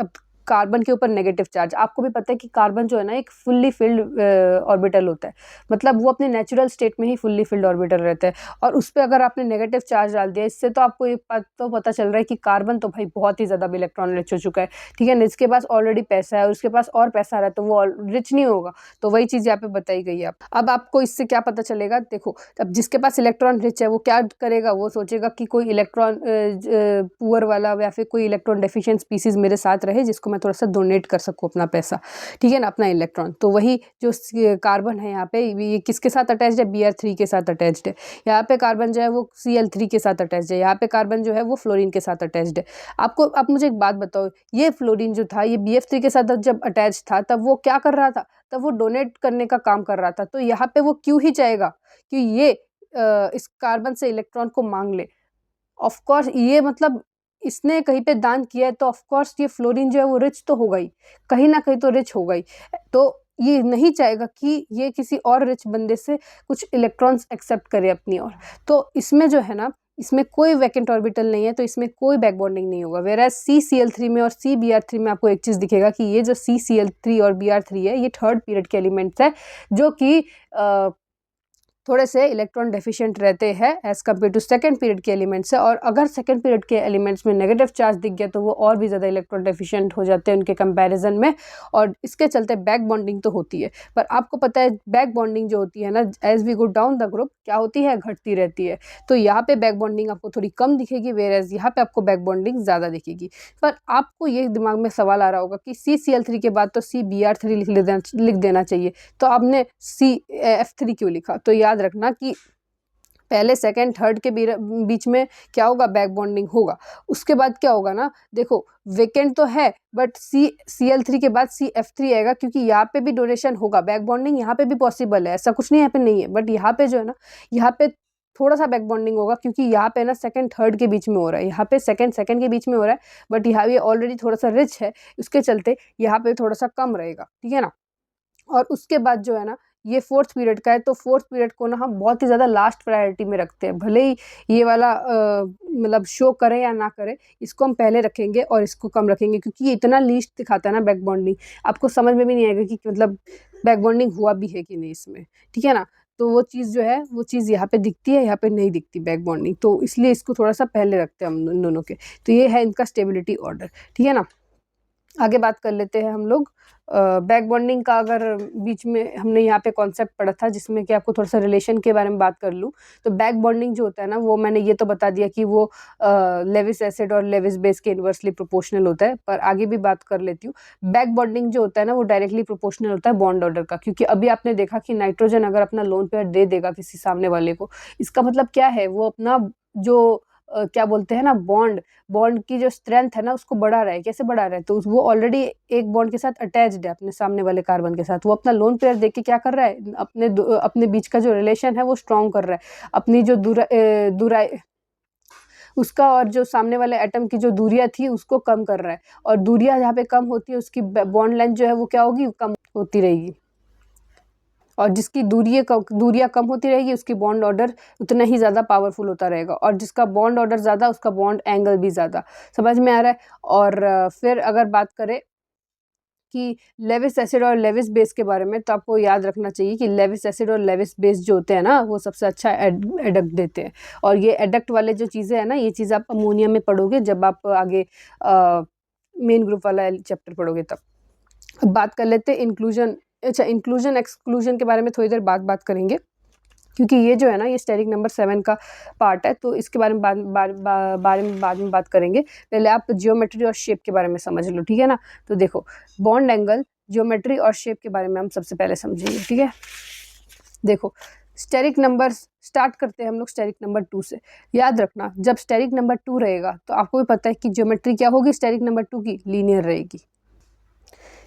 कार्बन के ऊपर नेगेटिव चार्ज। आपको भी पता है कि कार्बन जो है ना एक फुल्ली फिल्ड ऑर्बिटल होता है, मतलब वो अपने नेचुरल स्टेट में ही फुल्ली फिल्ड ऑर्बिटल रहता है, और उस पर अगर आपने नेगेटिव चार्ज डाल दिया, इससे तो आपको ये तो पता चल रहा है कि कार्बन तो भाई बहुत ही ज़्यादा इलेक्ट्रॉन रिच हो चुका है, ठीक है ना। इसके पास ऑलरेडी पैसा है और उसके पास और पैसा आ रहा है, तो वो रिच नहीं होगा। तो वही चीज़ यहाँ पे बताई गई है। अब आपको इससे क्या पता चलेगा, देखो अब जिसके पास इलेक्ट्रॉन रिच है वो क्या करेगा, वो सोचेगा कि कोई इलेक्ट्रॉन पुअर वाला या फिर कोई इलेक्ट्रॉन डेफिशिएंट स्पीसीज मेरे साथ रहे, जिसको मैं थोड़ा सा डोनेट कर सकूँ अपना पैसा, ठीक है ना, अपना इलेक्ट्रॉन। तो वही जो कार्बन है यहाँ पे, ये किसके साथ अटैच्ड है, Br3 के साथ अटैच्ड है। यहाँ पे कार्बन जो है वो Cl3 के साथ अटैच्ड है, यहाँ पे कार्बन जो है वो फ्लोरीन के साथ अटैच्ड है। आपको अब मुझे एक बात बताओ, ये फ्लोरीन जो था ये BF3 के साथ जब अटैच था तब वो क्या कर रहा था, तब वो डोनेट करने का काम कर रहा था। तो यहाँ पे वो क्यों ही चाहेगा कि ये इस कार्बन से इलेक्ट्रॉन को मांग ले। ऑफ कोर्स ये मतलब इसने कहीं पे दान किया है, तो ऑफ कोर्स ये फ्लोरीन जो है वो रिच तो होगा ही, कहीं ना कहीं तो रिच होगा ही। तो ये नहीं चाहेगा कि ये किसी और रिच बंदे से कुछ इलेक्ट्रॉन्स एक्सेप्ट करे अपनी ओर। तो इसमें जो है ना, इसमें कोई वैकेंट ऑर्बिटल नहीं है, तो इसमें कोई बैक बॉन्डिंग नहीं होगा। वेराज CCl3 में और CBr3 में आपको एक चीज़ दिखेगा कि ये जो CCl3 और Br3 है, ये थर्ड पीरियड के एलिमेंट्स है, जो कि थोड़े से इलेक्ट्रॉन डेफिशिएंट रहते हैं as compared to second period के एलिमेंट्स है। और अगर सेकंड पीरियड के एलिमेंट्स में नेगेटिव चार्ज दिख गया तो वो और भी ज़्यादा इलेक्ट्रॉन डेफिशिएंट हो जाते हैं उनके कंपैरिजन में, और इसके चलते बैक बॉन्डिंग तो होती है। पर आपको पता है बैक बॉन्डिंग जो होती है ना, as we go down the group क्या होती है, घटती रहती है। तो यहाँ पे बैक बॉन्डिंग आपको थोड़ी कम दिखेगी, वेयर यहाँ पे आपको बैक बॉन्डिंग ज़्यादा दिखेगी। पर आपको ये दिमाग में सवाल आ रहा होगा कि CCl3 के बाद तो CBr3 लिख देना चाहिए, तो आपने CF3 क्यों लिखा। तो याद रखना कि पहले सेकंड थर्ड के बीच में क्या होगा, बैक बॉन्डिंग होगा। उसके बाद क्या होगा ना, देखो वेकेंट तो है बट Cl3 के बाद CF3 आएगा, क्योंकि यहाँ पे भी डोनेशन होगा, बैक बॉन्डिंग यहाँ पे भी पॉसिबल है, ऐसा कुछ नहीं यहाँ पे नहीं है। बट यहाँ पे जो है ना, यहाँ पे थोड़ा सा बैक बॉन्डिंग होगा, क्योंकि यहाँ पे ना सेकंड थर्ड के बीच में हो रहा है, यहाँ पे सेकंड के बीच में हो रहा है, बट यहाँ ये ऑलरेडी थोड़ा सा रिच है, उसके चलते यहाँ पे थोड़ा सा कम रहेगा, ठीक है ना। और उसके बाद जो है ना, ये फोर्थ पीरियड का है, तो फोर्थ पीरियड को ना हम बहुत ही ज़्यादा लास्ट प्रायोरिटी में रखते हैं। भले ही ये वाला मतलब शो करे या ना करे, इसको हम पहले रखेंगे और इसको कम रखेंगे, क्योंकि ये इतना लीस्ट दिखाता है ना बैक बॉन्डिंग, आपको समझ में भी नहीं आएगा कि मतलब बैक बॉन्डिंग हुआ भी है कि नहीं इसमें, ठीक है ना। तो वो चीज़ जो है वो चीज़ यहाँ पे दिखती है, यहाँ पे नहीं दिखती बैक बॉन्डिंग, तो इसलिए इसको थोड़ा सा पहले रखते हैं हम इन दोनों के। तो ये है इनका स्टेबिलिटी ऑर्डर, ठीक है ना। आगे बात कर लेते हैं हम लोग बैक बॉन्डिंग का। अगर बीच में हमने यहाँ पे कॉन्सेप्ट पढ़ा था जिसमें कि आपको थोड़ा सा रिलेशन के बारे में बात कर लूँ, तो बैक बॉन्डिंग जो होता है ना, वो मैंने ये तो बता दिया कि वो लेविस एसिड और लेविस बेस के इन्वर्सली प्रोपोर्शनल होता है। पर आगे भी बात कर लेती हूँ, बैक बॉन्डिंग जो होता है ना वो डायरेक्टली प्रोपोर्शनल होता है बॉन्ड ऑर्डर का। क्योंकि अभी आपने देखा कि नाइट्रोजन अगर अपना लोन पेयर दे देगा किसी सामने वाले को, इसका मतलब क्या है, वो अपना जो क्या बोलते हैं ना, बॉन्ड की जो स्ट्रेंथ है ना उसको बढ़ा रहा है। कैसे बढ़ा रहा है, तो वो ऑलरेडी एक बॉन्ड के साथ अटैच्ड है अपने सामने वाले कार्बन के साथ, वो अपना लोन पेयर देख के क्या कर रहा है, अपने बीच का जो रिलेशन है वो स्ट्रॉन्ग कर रहा है, अपनी जो दूराई उसका और जो सामने वाले एटम की जो दूरियां थी उसको कम कर रहा है। और दूरियां जहाँ पे कम होती है उसकी बॉन्ड लेंथ जो है वो क्या होगी, कम होती रहेगी। और जिसकी दूरियां कम होती रहेगी उसकी बॉन्ड ऑर्डर उतना ही ज़्यादा पावरफुल होता रहेगा, और जिसका बॉन्ड ऑर्डर ज़्यादा उसका बॉन्ड एंगल भी ज़्यादा। समझ में आ रहा है। और फिर अगर बात करें कि लेविस एसिड और लेविस बेस के बारे में, तो आपको याद रखना चाहिए कि लेविस एसिड और लेविस बेस जो होते हैं ना वो सबसे अच्छा एडक्ट देते हैं। और ये एडक्ट वाले जो चीज़ें हैं ना, ये चीज़ आप अमोनिया में पढ़ोगे जब आप आगे मेन ग्रुप वाला चैप्टर पढ़ोगे तब। अब बात कर लेते हैं इंक्लूजन। अच्छा, इंक्लूजन एक्सक्लूजन के बारे में थोड़ी देर बात करेंगे, क्योंकि ये जो है ना ये स्टेरिक नंबर 7 का पार्ट है, तो इसके बारे में बाद में बात करेंगे। पहले आप जियोमेट्री और शेप के बारे में समझ लो, ठीक है ना। तो देखो, बॉन्ड एंगल, जियोमेट्री और शेप के बारे में हम सबसे पहले समझेंगे, ठीक है। देखो, स्टेरिक नंबर स्टार्ट करते हैं हम लोग स्टेरिक नंबर 2 से। याद रखना, जब स्टेरिक नंबर 2 रहेगा तो आपको भी पता है कि जियोमेट्री क्या होगी स्टेरिक नंबर 2 की, लीनियर रहेगी।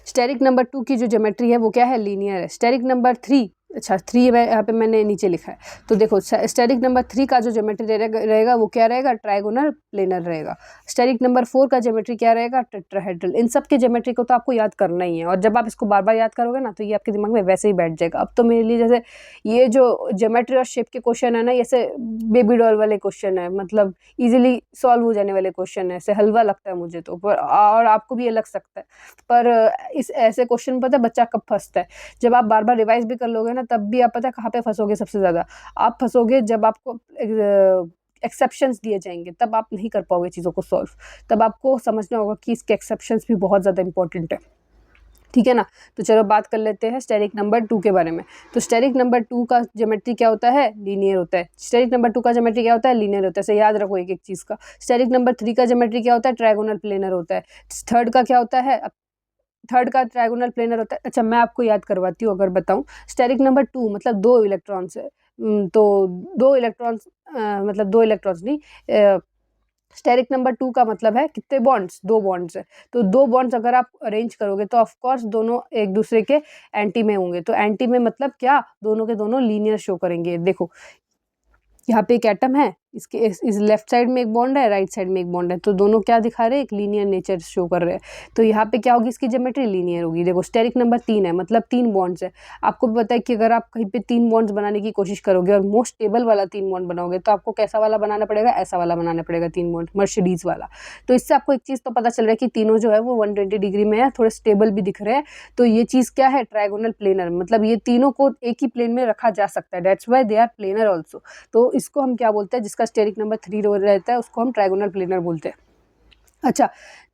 स्टेरिक नंबर 2 की जो ज्योमेट्री है वो क्या है, लीनियर है। स्टेरिक नंबर 3 अच्छा 3 यहाँ पे मैंने नीचे लिखा है। तो देखो स्टेरिक नंबर 3 का जो ज्योमेट्री रहेगा वो क्या रहेगा, ट्राइगोनल प्लेनर रहेगा। स्टेरिक नंबर 4 का ज्योमेट्री क्या रहेगा, टेट्राहेड्रल। इन सब के ज्योमेट्री को तो आपको याद करना ही है, और जब आप इसको बार बार याद करोगे ना तो ये आपके दिमाग में वैसे ही बैठ जाएगा। अब तो मेरे लिए जैसे ये जो ज्योमेट्री और शेप के क्वेश्चन है ना, ऐसे बेबी डॉल वाले क्वेश्चन है, मतलब इजीली सॉल्व हो जाने वाले क्वेश्चन है, ऐसे हलवा लगता है मुझे तो, पर और आपको भी ये लग सकता है। पर इस ऐसे क्वेश्चन पता है बच्चा कब फंसता है, जब आप बार बार रिवाइज भी कर लोगे ना, तब भी आप पता है कहाँ पे फंसोगे सबसे ज़्यादा, आप फंसोगे जब आपको एक्सेप्शंस दिए जाएंगे, तब आप नहीं कर पाओगे चीज़ों को सॉल्व। तब आपको समझना होगा कि इसके एक्सेप्शंस भी बहुत ज़्यादा इंपॉर्टेंट है, ठीक है ना। तो चलो बात कर लेते हैं स्टेरिक नंबर 2 के बारे में। तो स्टेरिक नंबर 2 का ज्योमेट्री क्या होता है, लीनियर होता है। स्टेरिक नंबर 2 का ज्योमेट्री क्या होता है, लीनियर होता है। इसे याद रखो एक एक चीज़ का। स्टेरिक नंबर 3 का ज्योमेट्री क्या होता है, ट्रायगोनल प्लेनर होता है। थर्ड का क्या होता है, थर्ड का ट्रायगोनल प्लेनर होता है। अच्छा मैं आपको याद करवाती हूँ अगर बताऊँ। स्टेरिक नंबर 2 मतलब 2 इलेक्ट्रॉन्स है, तो 2 इलेक्ट्रॉन्स मतलब 2 इलेक्ट्रॉन्स नहीं, स्टेरिक नंबर 2 का मतलब है कितने बॉन्ड्स, 2 बॉन्ड्स है। तो 2 बॉन्ड्स अगर आप अरेंज करोगे तो ऑफ कोर्स दोनों एक दूसरे के एंटी में होंगे। तो एंटी में मतलब क्या, दोनों के दोनों लीनियर शो करेंगे। देखो यहाँ पे एक एटम है, इसके इस लेफ्ट साइड में एक बॉन्ड है, राइट साइड में एक बॉन्ड है, तो दोनों क्या दिखा रहे हैं, एक लीनियर नेचर शो कर रहे हैं। तो यहाँ पे क्या होगी, इसकी ज्योमेट्री लीनियर होगी। देखो स्टेरिक नंबर 3 है, मतलब 3 बॉन्ड्स है। आपको भी पता है कि अगर आप कहीं पे 3 बॉन्ड्स बनाने की कोशिश करोगे और मोस्ट स्टेबल वाला 3 बॉन्ड बनाओगे, तो आपको कैसा वाला बनाना पड़ेगा, ऐसा वाला बनाना पड़ेगा 3 बॉन्ड, मर्सिडीज वाला। तो इससे आपको एक चीज़ तो पता चल रहा है कि तीनों जो है वो 120 डिग्री में है, थोड़े स्टेबल भी दिख रहे हैं। तो ये चीज़ क्या है, ट्रायगोनल प्लेनर, मतलब ये तीनों को एक ही प्लेन में रखा जा सकता है, that's why they are planar also. तो इसको हम क्या बोलते हैं, जिसका स्टेरिक नंबर 3 रहता है उसको हम ट्रायगोनल प्लेनर बोलते हैं। अच्छा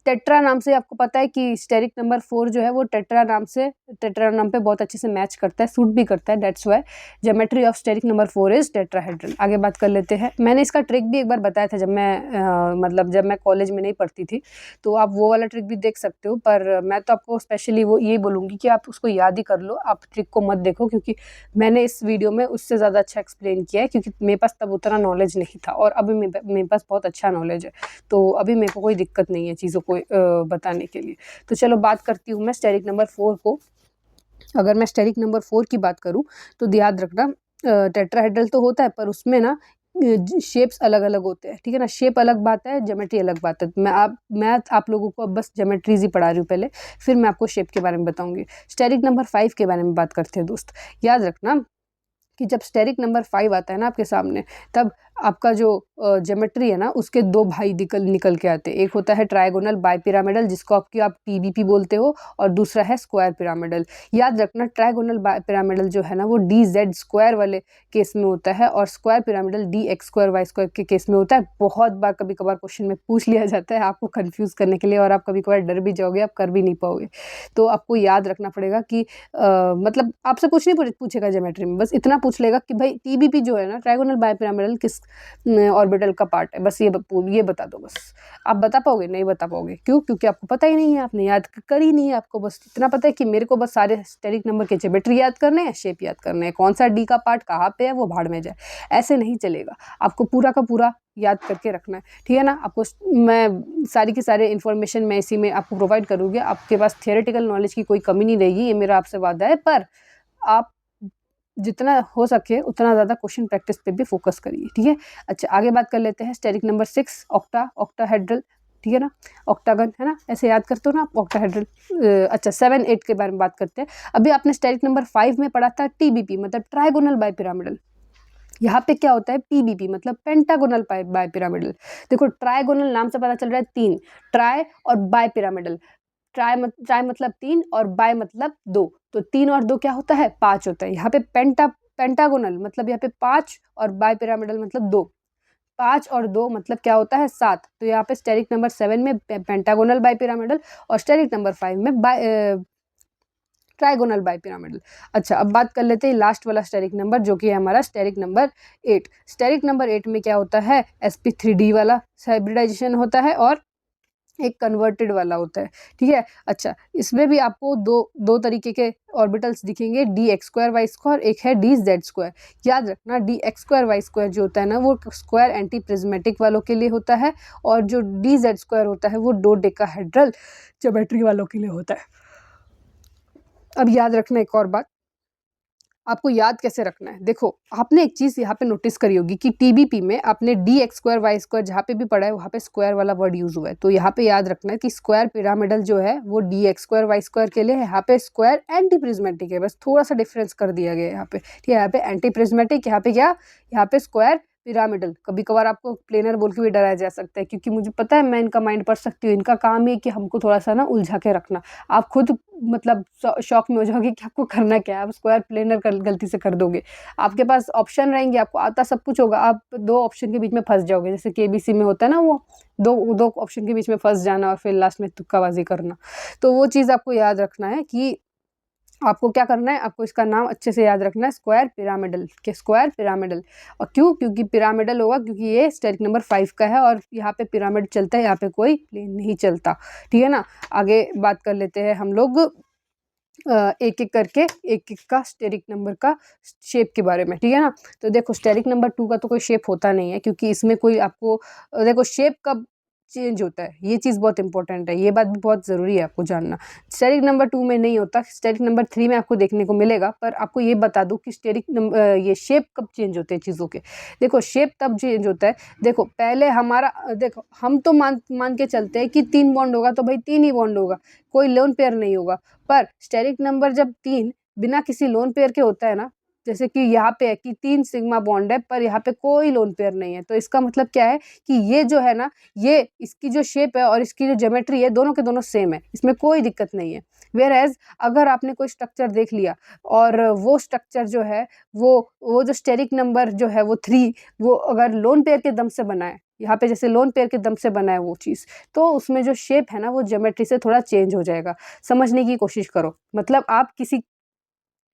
टेट्रा नाम से आपको पता है कि स्टेरिक नंबर 4 जो है वो टेट्रा नाम पे बहुत अच्छे से मैच करता है, सूट भी करता है, that's why geometry of steric number 4 is tetrahedral. आगे बात कर लेते हैं। मैंने इसका ट्रिक भी एक बार बताया था जब मैं कॉलेज में नहीं पढ़ती थी, तो आप वो वाला ट्रिक भी देख सकते हो, पर मैं तो आपको स्पेशली वो ये बोलूँगी कि आप उसको याद ही कर लो, आप ट्रिक को मत देखो, क्योंकि मैंने इस वीडियो में उससे ज़्यादा अच्छा एक्सप्लेन किया है, क्योंकि मेरे पास तब उतना नॉलेज नहीं था और अभी मेरे पास बहुत अच्छा नॉलेज है, तो अभी मेरे को कोई दिक्कत नहीं है चीज़ों को बताने के लिए। तो चलो बात करती हूँ मैं स्टेरिक नंबर 4 को। अगर मैं स्टेरिक नंबर 4 की बात करूँ तो याद रखना टेट्राहेड्रल तो होता है, पर उसमें ना शेप्स अलग अलग होते हैं, ठीक है ना। शेप अलग बात है, ज्योमेट्री अलग बात है। मैं आप लोगों को अब बस ज्योमेट्रीज ही पढ़ा रही हूँ पहले, फिर मैं आपको शेप के बारे में बताऊंगी। स्टेरिक नंबर 5 के बारे में बात करते हैं दोस्त। याद रखना कि जब स्टेरिक नंबर 5 आता है ना आपके सामने, तब आपका जो ज्योमेट्री है ना उसके 2 भाई निकल के आते हैं। एक होता है ट्रायगोनल बाइपिरामिडल, जिसको आप टीबीपी बोलते हो, और दूसरा है स्क्वायर पिरामिडल। याद रखना ट्रायगोनल बाइपिरामिडल जो है ना वो DZ स्क्वायर वाले केस में होता है, और square pyramidal DX square y square के केस में होता है। बहुत बार कभी कभार क्वेश्चन में पूछ लिया जाता है आपको कंफ्यूज करने के लिए, और आप कभी कभार डर भी जाओगे, आप कर भी नहीं पाओगे। तो आपको याद रखना पड़ेगा कि मतलब आपसे कुछ नहीं पूछेगा ज्योमेट्री में, बस इतना पूछ लेगा कि भाई टीबीपी जो है ना, ट्रायगोनल बाइपिरामिडल, किस ऑर्बिटल का पार्ट है, बस ये बता दो। बस आप बता पाओगे, नहीं बता पाओगे, क्यों, क्योंकि आपको पता ही नहीं है, आपने याद करी नहीं है। आपको बस इतना पता है कि मेरे को बस सारे स्टेरिक नंबर के ज्योमेट्री याद करने हैं, शेप याद करने हैं, कौन सा डी का पार्ट कहाँ पे है वो भाड़ में जाए। ऐसे नहीं चलेगा, आपको पूरा का पूरा याद करके रखना है, ठीक है ना। आपको मैं सारी की सारी इन्फॉर्मेशन मैं इसी में आपको प्रोवाइड करूँगी, आपके पास थियोरेटिकल नॉलेज की कोई कमी नहीं रहेगी, ये मेरा आपसे वादा है। पर आप जितना हो सके उतना ज़्यादा क्वेश्चन प्रैक्टिस पे भी फोकस करिए, ठीक है। अच्छा आगे बात कर लेते हैं स्टेरिक नंबर 6 ऑक्टाहेड्रल, ठीक है ना, ऑक्टागन है ना, ऐसे याद करते हो ना आप, ऑक्टाहेड्रल। अच्छा 7 8 के बारे में बात करते हैं। अभी आपने स्टेरिक नंबर 5 में पढ़ा था टीबीपी मतलब ट्रायगोनल बाइपिरामिडल। यहाँ पे क्या होता है, पीबीपी मतलब पेंटागोनल बाइपिरामिडल। देखो ट्रायगोनल नाम से पता चल रहा है 3, ट्राई और बाइपिरामिडल। ट्राई मतलब 3 और बाय मतलब 2, तो 3 और 2 क्या होता है, 5 होता है। यहाँ पे पेंटागोनल मतलब यहाँ पे 5 और बाय पिरामिडल मतलब 2, 5 और 2 मतलब क्या होता है, 7। तो यहाँ पे स्टेरिक नंबर 7 में पेंटागोनल बाय पिरामिडल, और स्टेरिक नंबर 5 में ट्राइगोनल बाय पिरामिडल। अच्छा अब बात कर लेते हैं लास्ट वाला स्टेरिक नंबर, जो कि है हमारा स्टेरिक नंबर 8। स्टेरिक नंबर 8 में क्या होता है, sp3d वाला हाइब्रिडाइजेशन होता है, और एक कन्वर्टेड वाला होता है, ठीक है। अच्छा इसमें भी आपको दो तरीके के ऑर्बिटल्स दिखेंगे, DX स्क्वायर वाई स्क्वायर, एक है DZ स्क्वायर। याद रखना DX स्क्वायर वाई स्क्वायर जो होता है ना वो स्क्वायर एंटी प्रिज्मेटिक वालों के लिए होता है, और जो DZ स्क्वायर होता है वो डोडेकाहेड्रल ज्योमेट्री वालों के लिए होता है। अब याद रखना एक और बात, आपको याद कैसे रखना है? देखो, आपने एक चीज़ यहाँ पे नोटिस करी होगी कि टीबीपी में आपने dx स्क्वायर वाई स्क्वायर जहाँ पे भी पढ़ा है वहाँ पे स्क्वायर वाला वर्ड यूज़ हुआ है। तो यहाँ पे याद रखना है कि स्क्वायर पिरामिडल जो है वो dx स्क्वायर वाई स्क्वायर के लिए है, यहाँ पे स्क्वायर एंटी प्रिज्मेटिक है, बस थोड़ा सा डिफरेंस कर दिया गया है यहाँ पे, ठीक है। यहाँ पे एंटी प्रिज्मेटिक, यहाँ पे क्या, यहाँ पे स्क्वायर पिरामिडल। कभी कभार आपको प्लेनर बोल के भी डराया जा सकता है, क्योंकि मुझे पता है मैं इनका माइंड पढ़ सकती हूँ। इनका काम है कि हमको थोड़ा सा ना उलझा के रखना। आप खुद मतलब शॉक में हो जाओगे कि आपको करना क्या है, आप स्क्वायर प्लेनर गलती से कर दोगे। आपके पास ऑप्शन रहेंगे, आपको आता सब कुछ होगा, आप दो ऑप्शन के बीच में फंस जाओगे, जैसे केबीसी में होता है ना, वो दो दो ऑप्शन के बीच में फंस जाना और फिर लास्ट में तुक्काबाजी करना। तो वो चीज़ आपको याद रखना है कि आपको क्या करना है, आपको इसका नाम अच्छे से याद रखना है, स्क्वायर पिरामिडल के स्क्वायर पिरामिडल। और क्यों, क्योंकि पिरामिडल होगा क्योंकि ये स्टेरिक नंबर 5 का है और यहाँ पे पिरामिड चलता है, यहाँ पे कोई प्लेन नहीं चलता, ठीक है ना। आगे बात कर लेते हैं हम लोग एक एक करके, एक एक का स्टेरिक नंबर का शेप के बारे में, ठीक है ना। तो देखो, स्टेरिक नंबर 2 का तो कोई शेप होता नहीं है, क्योंकि इसमें कोई आपको देखो शेप कब चेंज होता है, ये चीज़ बहुत इंपॉर्टेंट है, ये बात भी बहुत ज़रूरी है आपको जानना। स्टेरिक नंबर 2 में नहीं होता, स्टेरिक नंबर 3 में आपको देखने को मिलेगा। पर आपको ये बता दूं कि स्टेरिक नंबर ये शेप कब चेंज होते हैं चीज़ों के। देखो, शेप तब चेंज होता है, देखो पहले हमारा देखो, हम तो मान के चलते हैं कि 3 बॉन्ड होगा तो भाई 3 ही बॉन्ड होगा, कोई लोन पेयर नहीं होगा। पर स्टेरिक नंबर जब 3 बिना किसी लोन पेयर के होता है ना, जैसे कि यहाँ पे है कि 3 सिग्मा बॉन्ड है पर यहाँ पे कोई लोन पेयर नहीं है, तो इसका मतलब क्या है कि ये जो है ना, ये इसकी जो शेप है और इसकी जो ज्योमेट्री है, दोनों के दोनों सेम है, इसमें कोई दिक्कत नहीं है। वेयर एज अगर आपने कोई स्ट्रक्चर देख लिया और वो स्ट्रक्चर जो है वो जो स्टेरिक नंबर जो है वो 3, वो अगर लोन पेयर के दम से बना है, यहाँ पे जैसे लोन पेयर के दम से बना है वो चीज़, तो उसमें जो शेप है ना वो ज्योमेट्री से थोड़ा चेंज हो जाएगा। समझने की कोशिश करो, मतलब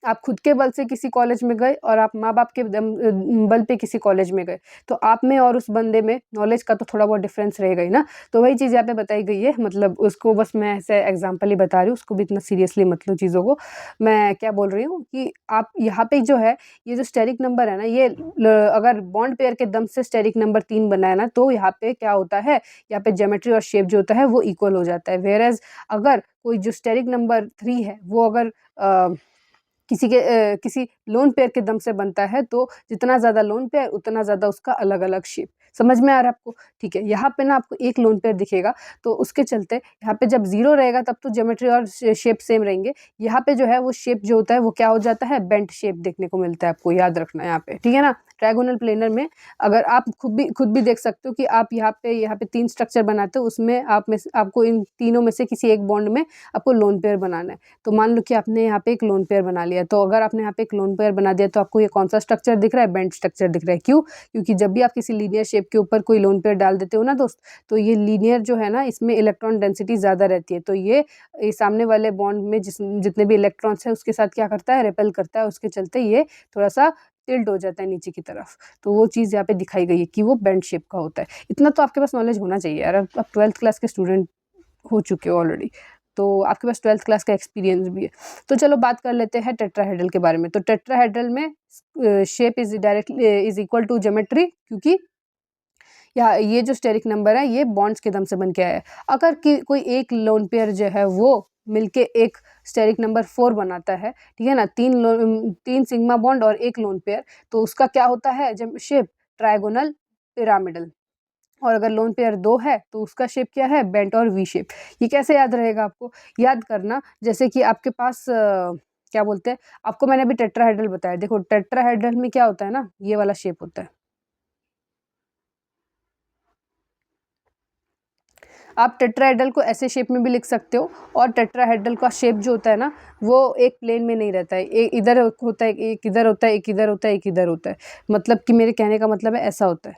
आप खुद के बल से किसी कॉलेज में गए और आप माँ बाप के बल पे किसी कॉलेज में गए, तो आप में और उस बंदे में नॉलेज का तो थोड़ा बहुत डिफरेंस रहेगा ही ना। तो वही चीज़ यहाँ पे बताई गई है, मतलब उसको बस मैं ऐसे एग्जांपल ही बता रही हूँ, उसको भी इतना सीरियसली मत लो चीज़ों को। मैं क्या बोल रही हूँ कि आप यहाँ पे जो है, ये जो स्टेरिक नंबर है ना, ये अगर बॉन्ड पेयर के दम से स्टेरिक नंबर 3 बना है ना, तो यहाँ पे क्या होता है, यहाँ पे ज्योमेट्री और शेप जो होता है वो इक्वल हो जाता है। वेयर एज अगर कोई जो स्टेरिक नंबर 3 है वो अगर किसी लोन पेयर के दम से बनता है, तो जितना ज़्यादा लोन पेयर उतना ज़्यादा उसका अलग-अलग शेप। समझ में आ रहा है आपको? ठीक है, यहाँ पे ना आपको एक लोन पेयर दिखेगा, तो उसके चलते यहाँ पे जब 0 रहेगा तब तो ज्योमेट्री और शेप सेम रहेंगे। यहाँ पे जो है वो शेप जो होता है वो क्या हो जाता है, बेंट शेप देखने को मिलता है, आपको याद रखना है यहाँ पे, ठीक है ना। ट्रायगोनल प्लेनर में अगर आप खुद भी देख सकते हो कि आप यहाँ पे 3 स्ट्रक्चर बनाते हो, उसमें आपको इन तीनों में से किसी एक बॉन्ड में आपको लोन पेयर बनाना है। तो मान लो कि आपने यहाँ पे एक लोन पेयर बना लिया, तो अगर आपने यहाँ पे एक लोन पेयर बना दिया तो आपको ये कौन सा स्ट्रक्चर दिख रहा है, बेंट स्ट्रक्चर दिख रहा है। क्यों? क्योंकि जब भी आप किसी लीनियर शेप के ऊपर कोई लोन पेयर डाल देते हो ना दोस्त, तो ये लीनियर जो है ना, इसमें इलेक्ट्रॉन डेंसिटी ज़्यादा रहती है, तो ये सामने वाले बॉन्ड में जितने भी इलेक्ट्रॉन्स है उसके साथ क्या करता है, रिपेल करता है, उसके चलते ये थोड़ा सा टिल्ट हो जाता है नीचे की तरफ। तो वो चीज़ यहाँ पे दिखाई गई है कि वो बेंट शेप का होता है। इतना तो आपके पास नॉलेज होना चाहिए यार, आप 12th क्लास के स्टूडेंट हो चुके हो ऑलरेडी, तो आपके पास 12th क्लास का एक्सपीरियंस भी है। तो चलो बात कर लेते हैं टेट्राहेड्रल के बारे में। तो टेट्राहेड्रल में shape is equal to geometry, क्योंकि ये जो स्टेरिक नंबर है ये बॉन्ड्स के दम से बन के आया है। अगर कोई एक लोन पेयर जो है वो मिलके एक स्टेरिक नंबर 4 बनाता है, ठीक है ना, 3 सिग्मा बॉन्ड और एक लोन पेयर, तो उसका क्या होता है जब शेप, ट्रायगोनल पिरामिडल। और अगर लोन पेयर 2 है तो उसका शेप क्या है, बेंट और वी शेप। ये कैसे याद रहेगा आपको, याद करना जैसे कि आपके पास क्या बोलते हैं, आपको मैंने अभी टेट्राहेड्रल बताया। देखो टेट्राहेड्रल में क्या होता है ना, ये वाला शेप होता है। आप टेट्राहेड्रल को ऐसे शेप में भी लिख सकते हो, और टेट्राहेड्रल का शेप जो होता है ना, वो एक प्लेन में नहीं रहता है, एक इधर होता है, एक इधर होता है, एक इधर होता है, एक इधर होता है। मतलब कि मेरे कहने का मतलब है ऐसा होता है,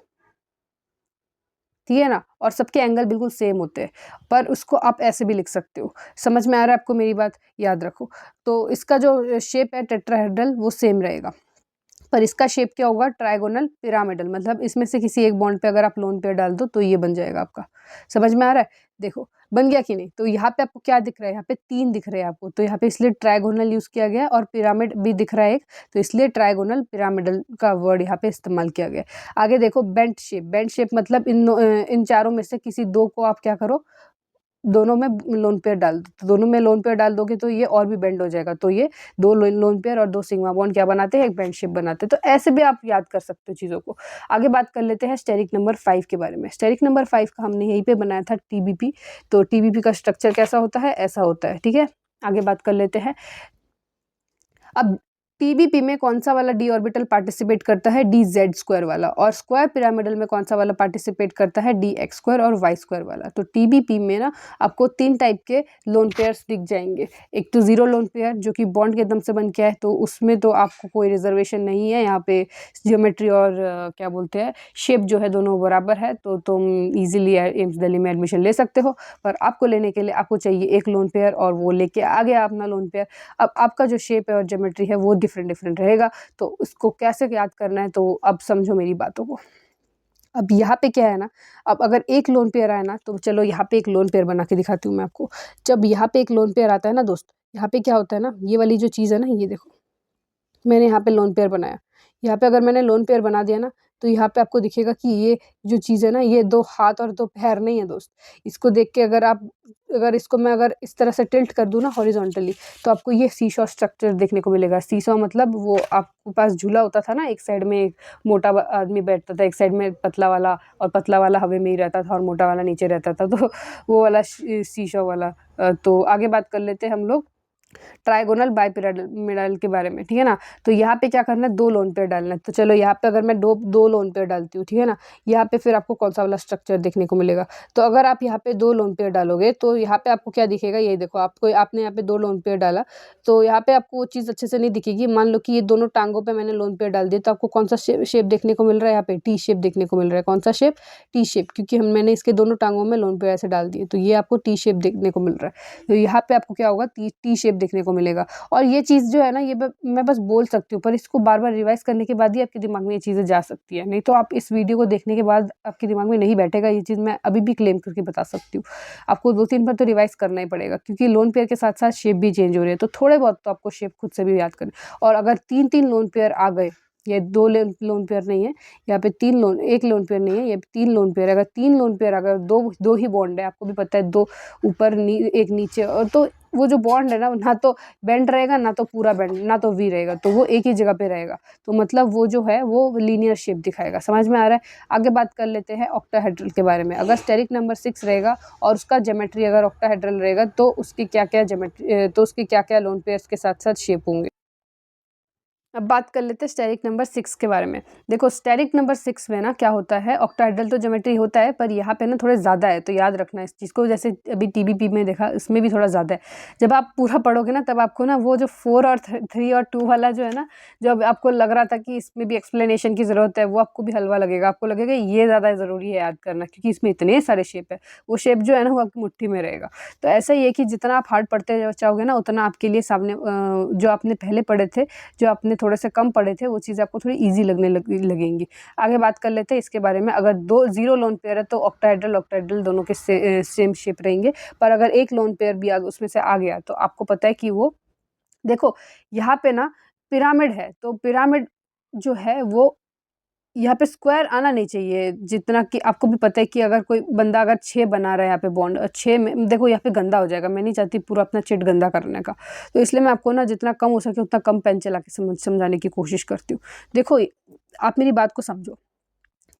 ठीक है ना, और सबके एंगल बिल्कुल सेम होते हैं, पर उसको आप ऐसे भी लिख सकते हो। समझ में आ रहा है आपको मेरी बात, याद रखो। तो इसका जो शेप है टेट्राहेड्रल वो सेम रहेगा, पर इसका शेप क्या होगा, ट्रायगोनल पिरामिडल। मतलब इसमें से किसी एक बॉन्ड पे अगर आप लोन पेयर डाल दो तो ये बन जाएगा आपका। समझ में आ रहा है? देखो बन गया कि नहीं। तो यहाँ पे आपको क्या दिख रहा है, यहाँ पे 3 दिख रहे हैं आपको, तो यहाँ पे इसलिए ट्रायगोनल यूज़ किया गया है, और पिरामिड भी दिख रहा है एक, तो इसलिए ट्रायगोनल पिरामिडल का वर्ड यहाँ पे इस्तेमाल किया गया है। आगे देखो बेंट शेप। बेंट शेप मतलब इन चारों में से किसी 2 को आप क्या करो, दोनों में लोन पेयर डाल दो, तो दोनों में लोन पेयर डाल दोगे तो ये और भी बेंड हो जाएगा, तो ये 2 लोन पेयर और 2 सिग्मा बॉन्ड क्या बनाते हैं, एक बेंड शेप बनाते हैं। तो ऐसे भी आप याद कर सकते हो चीज़ों को। आगे बात कर लेते हैं स्टेरिक नंबर 5 के बारे में। स्टेरिक नंबर 5 का हमने यहीं पे बनाया था टीबीपी। तो टीबीपी का स्ट्रक्चर कैसा होता है, ऐसा होता है, ठीक है। आगे बात कर लेते हैं। अब टीबीपी में कौन सा वाला डी ऑर्बिटल पार्टिसिपेट करता है, डी जेड स्क्वायर वाला, और स्क्वायर पिरामिडल में कौन सा वाला पार्टिसिपेट करता है, डी एक्स स्क्वायर और वाई स्क्वायर वाला। तो टीबीपी में ना आपको 3 टाइप के लोन पेयर्स दिख जाएंगे। एक तो जीरो लोन पेयर जो कि बॉन्ड के एकदम से बन के है, तो उसमें तो आपको कोई रिजर्वेशन नहीं है, यहाँ पे जियोमेट्री और क्या बोलते हैं शेप जो है दोनों बराबर है, तो तुम ईजिली एम्स दिल्ली में एडमिशन ले सकते हो। पर आपको लेने के लिए आपको चाहिए एक लोन पेयर और वो लेके आ गया अपना लोन पेयर। अब आपका जो शेप है और ज्योमेट्री है वो डिफरेंट रहेगा, तो उसको कैसे याद करना है, तो अब समझो मेरी बातों को। अब यहाँ पे क्या है ना, अब अगर एक लोन पेयर आया ना, तो चलो यहाँ पे एक लोन पेयर बना के दिखाती हूँ मैं आपको। जब यहाँ पे एक लोन पेयर आता है ना दोस्त, यहाँ पे क्या होता है ना, ये वाली जो चीज़ है ना, ये देखो मैंने यहाँ पे लोन पेयर बनाया। यहाँ पे अगर मैंने लोन पेयर बना दिया ना, तो यहाँ पे आपको दिखेगा कि ये जो चीज़ है ना, ये 2 हाथ और 2 पैर नहीं है दोस्त। इसको देख के अगर इसको मैं अगर इस तरह से टिल्ट कर दूँ ना हॉरिज़ॉन्टली, तो आपको ये सीसॉ स्ट्रक्चर देखने को मिलेगा। सीसॉ मतलब वो आपके पास झूला होता था ना, एक साइड में एक मोटा आदमी बैठता था, एक साइड में पतला वाला, और पतला वाला हवा में ही रहता था और मोटा वाला नीचे रहता था, तो वो वाला सीसॉ वाला। तो आगे बात कर लेते हैं हम लोग ट्राइगोनल बाइपिरामिडल के बारे में, ठीक है ना। तो यहाँ पे क्या करना है, 2 लोन पेयर डालना है। तो चलो यहाँ पे अगर मैं दो लोन पेयर डालती हूँ, ठीक है ना, यहाँ पे फिर आपको कौन सा वाला स्ट्रक्चर देखने को मिलेगा। तो अगर आप यहाँ पे 2 लोन पेयर डालोगे, तो यहाँ पे आपको क्या दिखेगा, ये देखो आपने यहाँ पे 2 लोन पेयर डाला, तो यहाँ पे आपको वो चीज़ अच्छे से नहीं दिखेगी। मान लो कि ये दोनों टांगों पे मैंने लोन पेयर डाल दिया, तो आपको कौन सा शेप देखने को मिल रहा है, यहाँ पे टी शेप देखने को मिल रहा है। कौन सा शेप, टी शेप, क्योंकि मैंने इसके दोनों टांगों में लोन पेयर ऐसे डाल दिए, तो ये आपको टी शेप देखने को मिल रहा है। तो यहाँ पे आपको क्या होगा, टी शेप देखने को मिलेगा। और ये चीज़ जो है ना, ये मैं बस बोल सकती हूँ, पर इसको बार-बार रिवाइज़ करने के बाद ही आपके दिमाग में ये चीज़ें जा सकती है। नहीं तो आप इस वीडियो को देखने के बाद आपके दिमाग में नहीं बैठेगा ये चीज़, मैं अभी भी क्लेम करके बता सकती हूँ। आपको 2-3 बार तो रिवाइज़ करना ही पड़ेगा, क्योंकि लोन पेयर के साथ-साथ शेप भी चेंज हो रही है, तो थोड़े बहुत तो आपको शेप खुद से भी याद करना है। और अगर 3-3 लोन पेयर आ गए, ये 2 लोन पेयर नहीं है, यहाँ पे 1 लोन पेयर नहीं है, ये 3 लोन पेयर है। अगर 3 लोन पेयर, अगर 2 ही बॉन्ड है, आपको भी पता है 2 ऊपर एक नीचे, और तो वो जो बॉन्ड है ना तो बेंड रहेगा, ना तो पूरा बेंड, ना तो वी रहेगा, तो वो एक ही जगह पे रहेगा। तो मतलब वो जो है वो लीनियर शेप दिखाएगा। समझ में आ रहा है। आगे बात कर लेते हैं ऑक्टाहेड्रल के बारे में। अगर स्टेरिक नंबर 6 रहेगा और उसका ज्योमेट्री अगर ऑक्टाहेड्रल रहेगा, तो उसकी क्या-क्या ज्योमेट्री, तो उसके क्या-क्या लोन पेयर्स के साथ-साथ शेप होंगे। अब बात कर लेते हैं स्टेरिक नंबर 6 के बारे में। देखो स्टेरिक नंबर 6 में ना क्या होता है, ऑक्टाहेड्रल तो ज्योमेट्री होता है, पर यहाँ पे ना थोड़े ज़्यादा है, तो याद रखना इस चीज़ को। जैसे अभी टीबीपी में देखा, इसमें भी थोड़ा ज़्यादा है। जब आप पूरा पढ़ोगे ना, तब आपको ना वो जो 4 और 3 और 2 वाला जो है ना, जब आपको लग रहा था कि इसमें भी एक्सप्लेनेशन की ज़रूरत है, वो आपको भी हलवा लगेगा। आपको लगेगा ये ज़्यादा ज़रूरी है याद करना, क्योंकि इसमें इतने सारे शेप है। वो शेप जो है ना, वो आपकी मुट्ठी में रहेगा। तो ऐसा ही है कि जितना आप हार्ड पढ़ते जाओगे ना, उतना आपके लिए सामने जो आपने पहले पढ़े थे, जो आपने थोड़े से कम पढ़े थे, वो चीज़ आपको थोड़ी ईज़ी लगने लगेंगी। आगे बात कर लेते हैं इसके बारे में। अगर 2 ज़ीरो लोन पेयर है, तो ऑक्टाहेड्रल दोनों के सेम शेप रहेंगे। पर अगर एक लोन पेयर भी उसमें से आ गया, तो आपको पता है कि वो, देखो यहाँ पे ना पिरामिड है, तो पिरामिड जो है वो यहाँ पे स्क्वायर आना नहीं चाहिए। जितना कि आपको भी पता है कि अगर कोई बंदा अगर 6 बना रहा है यहाँ पे बॉन्ड, 6 में देखो यहाँ पे गंदा हो जाएगा। मैं नहीं चाहती पूरा अपना चिट गंदा करने का, तो इसलिए मैं आपको ना जितना कम हो सके उतना कम पेन चला के समझाने की कोशिश करती हूँ। देखो आप मेरी बात को समझो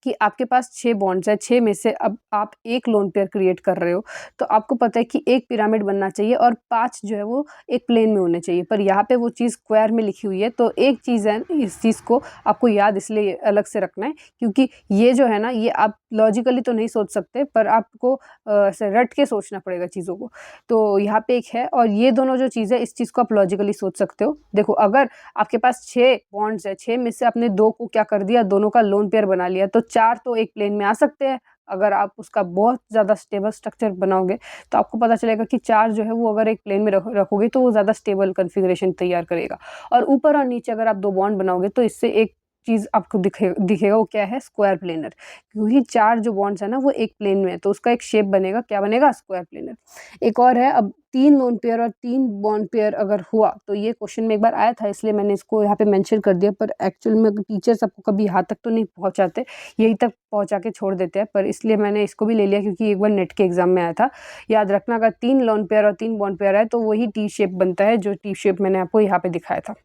कि आपके पास 6 बॉन्ड्स हैं, 6 में से अब आप एक लोन पेयर क्रिएट कर रहे हो, तो आपको पता है कि एक पिरामिड बनना चाहिए और 5 जो है वो एक प्लेन में होने चाहिए। पर यहाँ पे वो चीज़ स्क्वायर में लिखी हुई है, तो एक चीज़ है, इस चीज़ को आपको याद इसलिए अलग से रखना है, क्योंकि ये जो है ना, ये आप लॉजिकली तो नहीं सोच सकते, पर आपको ऐसे रट के सोचना पड़ेगा चीज़ों को। तो यहाँ पे एक है, और ये दोनों जो चीज़ है, इस चीज़ को आप लॉजिकली सोच सकते हो। देखो अगर आपके पास 6 बॉन्ड्स है, 6 में से आपने 2 को क्या कर दिया, दोनों का लोन पेयर बना लिया, तो 4 तो एक प्लेन में आ सकते हैं। अगर आप उसका बहुत ज़्यादा स्टेबल स्ट्रक्चर बनाओगे, तो आपको पता चलेगा कि 4 जो है वो अगर एक प्लेन में रखोगे, तो वो ज़्यादा स्टेबल कॉन्फ़िगरेशन तैयार करेगा। और ऊपर और नीचे अगर आप 2 बॉन्ड बनाओगे, तो इससे एक चीज़ आपको दिखेगा वो क्या है, स्क्वायर प्लेनर, क्योंकि 4 जो बॉन्ड्स है ना वो एक प्लेन में है, तो उसका एक शेप बनेगा, क्या बनेगा, स्क्वायर प्लेनर। एक और है, अब 3 लोन पेयर और 3 बॉन्ड पेयर अगर हुआ, तो ये क्वेश्चन में एक बार आया था इसलिए मैंने इसको यहाँ पे मेंशन कर दिया, पर एक्चुअल में टीचर्स आपको कभी यहाँ तक तो नहीं पहुँचाते, यहीं तक पहुँचा के छोड़ देते हैं, पर इसलिए मैंने इसको भी ले लिया क्योंकि एक बार नेट के एग्जाम में आया था। याद रखना, अगर 3 लोन पेयर और 3 बॉन्ड पेयर है तो वही टी शेप बनता है, जो टी शेप मैंने आपको यहाँ पे दिखाया था।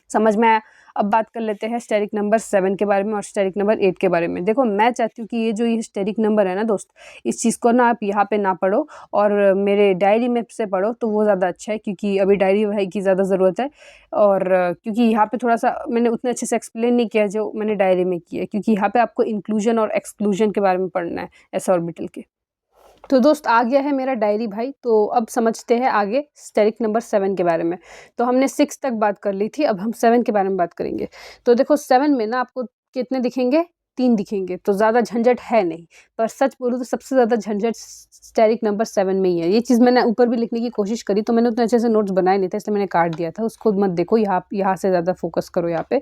समझ में आया? अब बात कर लेते हैं स्टेरिक नंबर 7 के बारे में और स्टेरिक नंबर 8 के बारे में। देखो, मैं चाहती हूँ कि ये जो ये स्टेरिक नंबर है ना दोस्त, इस चीज़ को ना आप यहाँ पे ना पढ़ो और मेरे डायरी में से पढ़ो, तो वो ज़्यादा अच्छा है, क्योंकि अभी डायरी भाई की ज़्यादा ज़रूरत है। और क्योंकि यहाँ पे थोड़ा सा मैंने उतने अच्छे से एक्सप्लेन नहीं किया जो मैंने डायरी में किया है, क्योंकि यहाँ पे आपको इंक्लूजन और एक्सक्लूजन के बारे में पढ़ना है, एस ऑर्बिटल के। तो दोस्त, आ गया है मेरा डायरी भाई, तो अब समझते हैं आगे स्टेरिक नंबर 7 के बारे में। तो हमने 6 तक बात कर ली थी, अब हम 7 के बारे में बात करेंगे। तो देखो, 7 में ना आपको कितने दिखेंगे, 3 दिखेंगे, तो ज़्यादा झंझट है नहीं। पर सच बोलूँ तो सबसे ज़्यादा झंझट स्टेरिक नंबर 7 में ही है। ये चीज़ मैंने ऊपर भी लिखने की कोशिश करी, तो मैंने उतने अच्छे से नोट्स बनाए नहीं थे, इसलिए मैंने काट दिया था, उसको मत देखो, यहाँ से ज़्यादा फोकस करो यहाँ पे।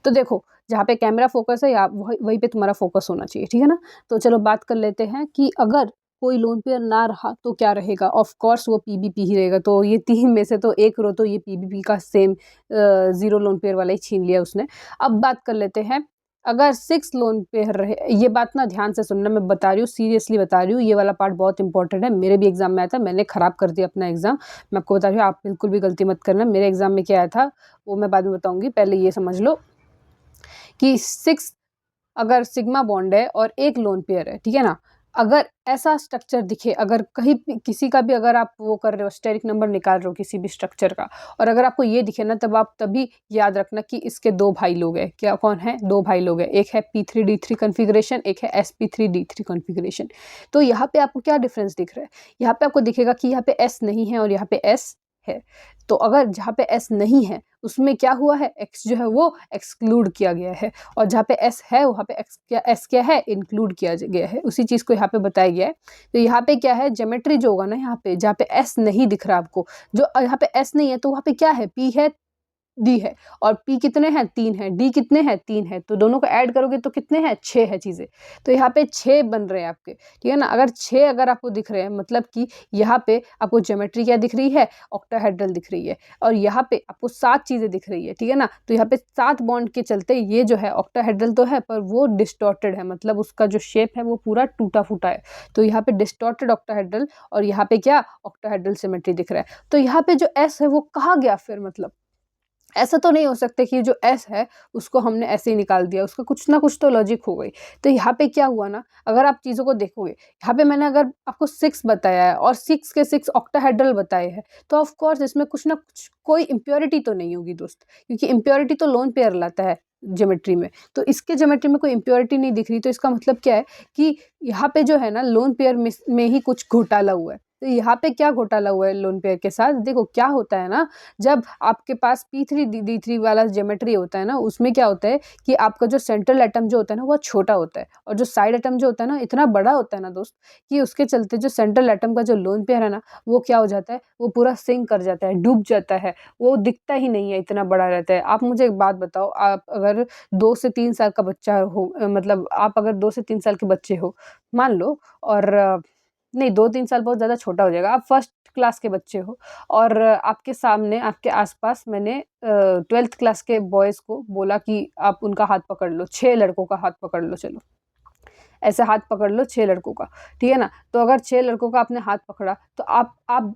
तो देखो, जहाँ पे कैमरा फोकस है, वहीं पे तुम्हारा फोकस होना चाहिए, ठीक है ना। तो चलो बात कर लेते हैं कि अगर कोई लोन पेयर ना रहा तो क्या रहेगा। ऑफ कोर्स वो पीबीपी ही रहेगा। तो ये 3 में से तो एक रो तो ये पीबीपी का सेम 0 लोन पेयर वाला ही छीन लिया उसने। अब बात कर लेते हैं, अगर 6 लोन पेयर रहे, ये बात ना ध्यान से सुनना, मैं बता रही हूँ, सीरियसली बता रही हूँ, ये वाला पार्ट बहुत इंपॉर्टेंट है। मेरे भी एग्जाम में आया था, मैंने खराब कर दिया अपना एग्जाम, मैं आपको बता रही हूँ, आप बिल्कुल भी गलती मत करना। मेरे एग्जाम में क्या आया था वो मैं बाद में बताऊंगी, पहले ये समझ लो कि 6 अगर सिग्मा बॉन्ड है और एक लोन पेयर है, ठीक है ना, अगर ऐसा स्ट्रक्चर दिखे, अगर कहीं किसी का भी, अगर आप वो कर रहे हो, स्टेरिक नंबर निकाल रहे हो किसी भी स्ट्रक्चर का, और अगर आपको ये दिखे ना, तब आप तभी याद रखना कि इसके 2 भाई लोग हैं। क्या, कौन है? 2 भाई लोग हैं, एक है p3d3 कॉन्फ़िगरेशन, एक है sp3d3 कॉन्फ़िगरेशन। तो यहाँ पे आपको क्या डिफरेंस दिख रहा है? यहाँ पे आपको दिखेगा कि यहाँ पे s नहीं है और यहाँ पे s है। तो अगर जहाँ पे s नहीं है उसमें क्या हुआ है, x जो है वो एक्सक्लूड किया गया है, और जहाँ पे s है वहाँ पे s क्या है, इंक्लूड किया गया है। उसी चीज़ को यहाँ पे बताया गया है। तो यहाँ पे क्या है, ज्योमेट्री जो होगा ना, यहाँ पे जहाँ पे s नहीं दिख रहा आपको, जो यहाँ पे s नहीं है, तो वहाँ पे क्या है, p है, d है, और p कितने हैं, 3 है, d कितने हैं, 3 है, तो दोनों को ऐड करोगे तो कितने हैं, 6 है चीज़ें। तो यहाँ पे 6 बन रहे हैं आपके, ठीक है ना। अगर 6 अगर आपको दिख रहे हैं, मतलब कि यहाँ पे आपको ज्योमेट्री क्या दिख रही है, ऑक्टाहेड्रल दिख रही है, और यहाँ पे आपको 7 चीज़ें दिख रही है, ठीक है ना। तो यहाँ पे 7 बॉन्ड के चलते ये जो है ऑक्टाहेड्रल तो है, पर वो डिस्टॉर्टेड है, मतलब उसका जो शेप है वो पूरा टूटा फूटा है। तो यहाँ पे डिस्टॉर्टेड ऑक्टाहेड्रल, और यहाँ पे क्या, ऑक्टाहेड्रल सिमेट्री दिख रहा है। तो यहाँ पे जो एस है वो कहाँ गया फिर, मतलब ऐसा तो नहीं हो सकता कि जो एस है उसको हमने ऐसे ही निकाल दिया, उसका कुछ ना कुछ तो लॉजिक हो गई। तो यहाँ पे क्या हुआ ना, अगर आप चीज़ों को देखोगे, यहाँ पे मैंने अगर आपको 6 बताया है और 6 के 6 ऑक्टाहेड्रल बताए हैं, तो ऑफ कोर्स इसमें कुछ ना कुछ कोई इम्प्योरिटी तो नहीं होगी दोस्त, क्योंकि इम्प्योरिटी तो लोन पेयर लाता है ज्योमेट्री में। तो इसके ज्योमेट्री में कोई इम्प्योरिटी नहीं दिख रही, तो इसका मतलब क्या है कि यहाँ पे जो है ना लोन पेयर में ही कुछ घोटाला हुआ है। तो यहाँ पे क्या घोटाला हुआ है लोन पेयर के साथ, देखो क्या होता है ना, जब आपके पास p3d3 वाला ज्योमेट्री होता है ना, उसमें क्या होता है कि आपका जो सेंट्रल एटम जो होता है ना वो छोटा होता है, और जो साइड एटम जो होता है ना इतना बड़ा होता है ना दोस्त, कि उसके चलते जो सेंट्रल एटम का जो लोन पेयर है ना, वो क्या हो जाता है, वो पूरा सिंक कर जाता है, डूब जाता है, वो दिखता ही नहीं है, इतना बड़ा रहता है। आप मुझे एक बात बताओ, आप अगर 2 से 3 साल का बच्चा हो, मतलब आप अगर 2 से 3 साल के बच्चे हो मान लो, और नहीं, 2-3 साल बहुत ज़्यादा छोटा हो जाएगा, आप फर्स्ट क्लास के बच्चे हो, और आपके सामने, आपके आसपास मैंने 12th क्लास के बॉयज़ को बोला कि आप उनका हाथ पकड़ लो, 6 लड़कों का हाथ पकड़ लो, चलो ऐसे हाथ पकड़ लो 6 लड़कों का, ठीक है ना। तो अगर 6 लड़कों का आपने हाथ पकड़ा, तो आप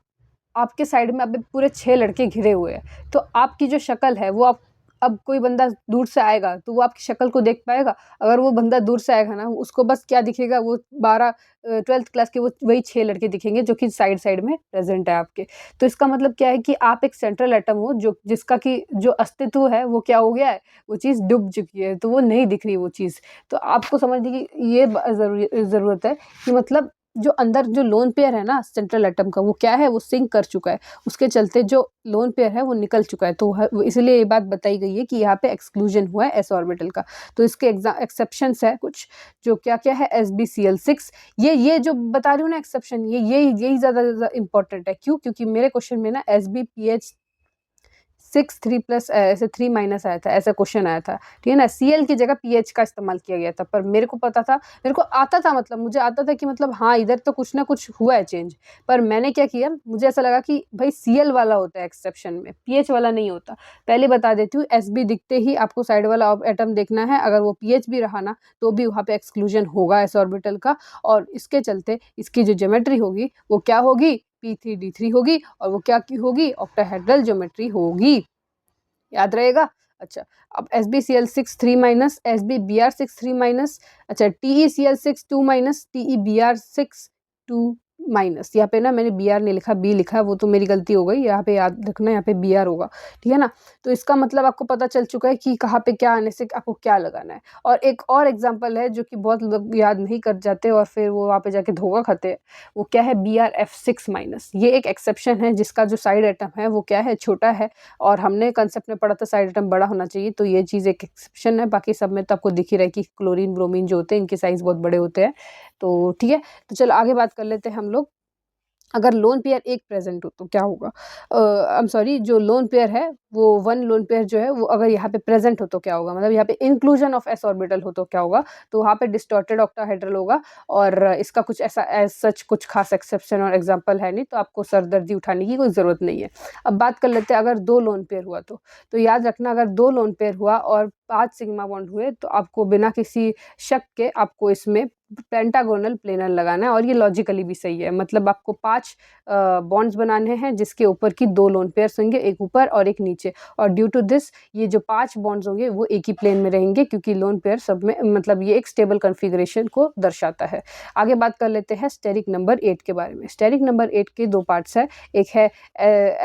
आपके साइड में अभी पूरे 6 लड़के घिरे हुए हैं, तो आपकी जो शक्ल है वो, आप अब कोई बंदा दूर से आएगा तो वो आपकी शक्ल को देख पाएगा? अगर वो बंदा दूर से आएगा ना, उसको बस क्या दिखेगा, वो 12th क्लास के वो वही 6 लड़के दिखेंगे जो कि साइड में प्रेजेंट है आपके। तो इसका मतलब क्या है कि आप एक सेंट्रल एटम हो, जो जिसका कि जो अस्तित्व है वो क्या हो गया है, वो चीज़ डूब चुकी है, तो वो नहीं दिख रही वो चीज़। तो आपको समझने की ये ज़रूरत है कि मतलब जो अंदर जो लोन पेयर है ना सेंट्रल एटम का, वो क्या है, वो सिंक कर चुका है, उसके चलते जो लोन पेयर है वो निकल चुका है। तो इसलिए ये बात बताई गई है कि यहाँ पे एक्सक्लूजन हुआ है एस ऑर्बिटल का। तो इसके एक्सेप्शंस है कुछ, जो क्या है, SbCl6। ये जो बता रही हूँ ना एक्सेप्शन, यही ज़्यादा इंपॉर्टेंट है। क्यों? क्योंकि मेरे क्वेश्चन में ना 6 3 प्लस ऐसे 3 माइनस आया था, ऐसा क्वेश्चन आया था, ठीक है ना। Cl की जगह पीएच का इस्तेमाल किया गया था, पर मेरे को पता था, मेरे को आता था, मतलब मुझे आता था कि मतलब हाँ इधर तो कुछ ना कुछ हुआ है चेंज। पर मैंने क्या किया, मुझे ऐसा लगा कि भाई Cl वाला होता है एक्सेप्शन में, पीएच वाला नहीं होता। पहले बता देती हूँ, Sb दिखते ही आपको साइड वाला एटम देखना है, अगर वो पीएच भी रहा ना तो भी वहाँ पे एक्सक्लूजन होगा एस ऑर्बिटल का, और इसके चलते इसकी जो ज्योमेट्री होगी वो क्या होगी, p3d3 होगी, और वो क्या की होगी, ऑक्टाहेड्रल ज्योमेट्री होगी। याद रहेगा। अच्छा, अब SbCl6 3 माइनस, SbBr6 3 माइनस, अच्छा TeCl6 2 माइनस, TeBr6 2 माइनस। यहाँ पे ना मैंने Br नहीं लिखा, B लिखा, वो तो मेरी गलती हो गई, यहाँ पे याद रखना, यहाँ पे Br होगा, ठीक है ना। तो इसका मतलब आपको पता चल चुका है कि कहाँ पे क्या आने से आपको क्या लगाना है। और एक और एग्जाम्पल है जो कि बहुत लोग याद नहीं कर जाते और फिर वो वहाँ पे जाके धोखा खाते हैं, वो क्या है, Brf6 माइनस। ये एक एक्सेप्शन है जिसका जो साइड एटम है वो क्या है, छोटा है, और हमने कंसेप्ट में पढ़ा था साइड एटम बड़ा होना चाहिए, तो ये चीज़ एक एक्सेप्शन है। बाकी सब में तो आपको दिख ही रहा है कि क्लोरीन ब्रोमीन जो होते हैं इनके साइज बहुत बड़े होते हैं। तो ठीक है, तो चलो आगे बात कर लेते हैं हम लोग। अगर लोन पेयर एक प्रेजेंट हो तो क्या होगा, आई एम सॉरी, जो लोन पेयर है वो वन लोन पेयर जो है वो अगर यहाँ पे प्रेजेंट हो तो क्या होगा, मतलब यहाँ पे इंक्लूजन ऑफ एस ऑर्बिटल हो तो क्या होगा, तो वहाँ पे डिस्टॉर्टेड ऑक्टाहेड्रल होगा। और इसका कुछ ऐसा एज सच कुछ खास एक्सेप्शन और एग्जांपल है नहीं, तो आपको सरदर्दी उठाने की कोई ज़रूरत नहीं है। अब बात कर लेते हैं अगर दो लोन पेयर हुआ तो याद रखना, अगर दो लोन पेयर हुआ और 5 सिग्मा बॉन्ड हुए तो आपको बिना किसी शक के आपको इसमें पेंटागोनल प्लेनर लगाना है, और ये लॉजिकली भी सही है। मतलब आपको 5 बॉन्ड्स बनाने हैं जिसके ऊपर की 2 लोन पेयर्स होंगे, एक ऊपर और एक नीचे, और ड्यू टू दिस ये जो 5 बॉन्ड्स होंगे वो एक ही प्लेन में रहेंगे, क्योंकि लोन पेयर सब में मतलब ये एक स्टेबल कॉन्फ़िगरेशन को दर्शाता है। आगे बात कर लेते हैं स्टेरिक नंबर 8 के बारे में। स्टेरिक नंबर 8 के 2 पार्ट्स है, एक है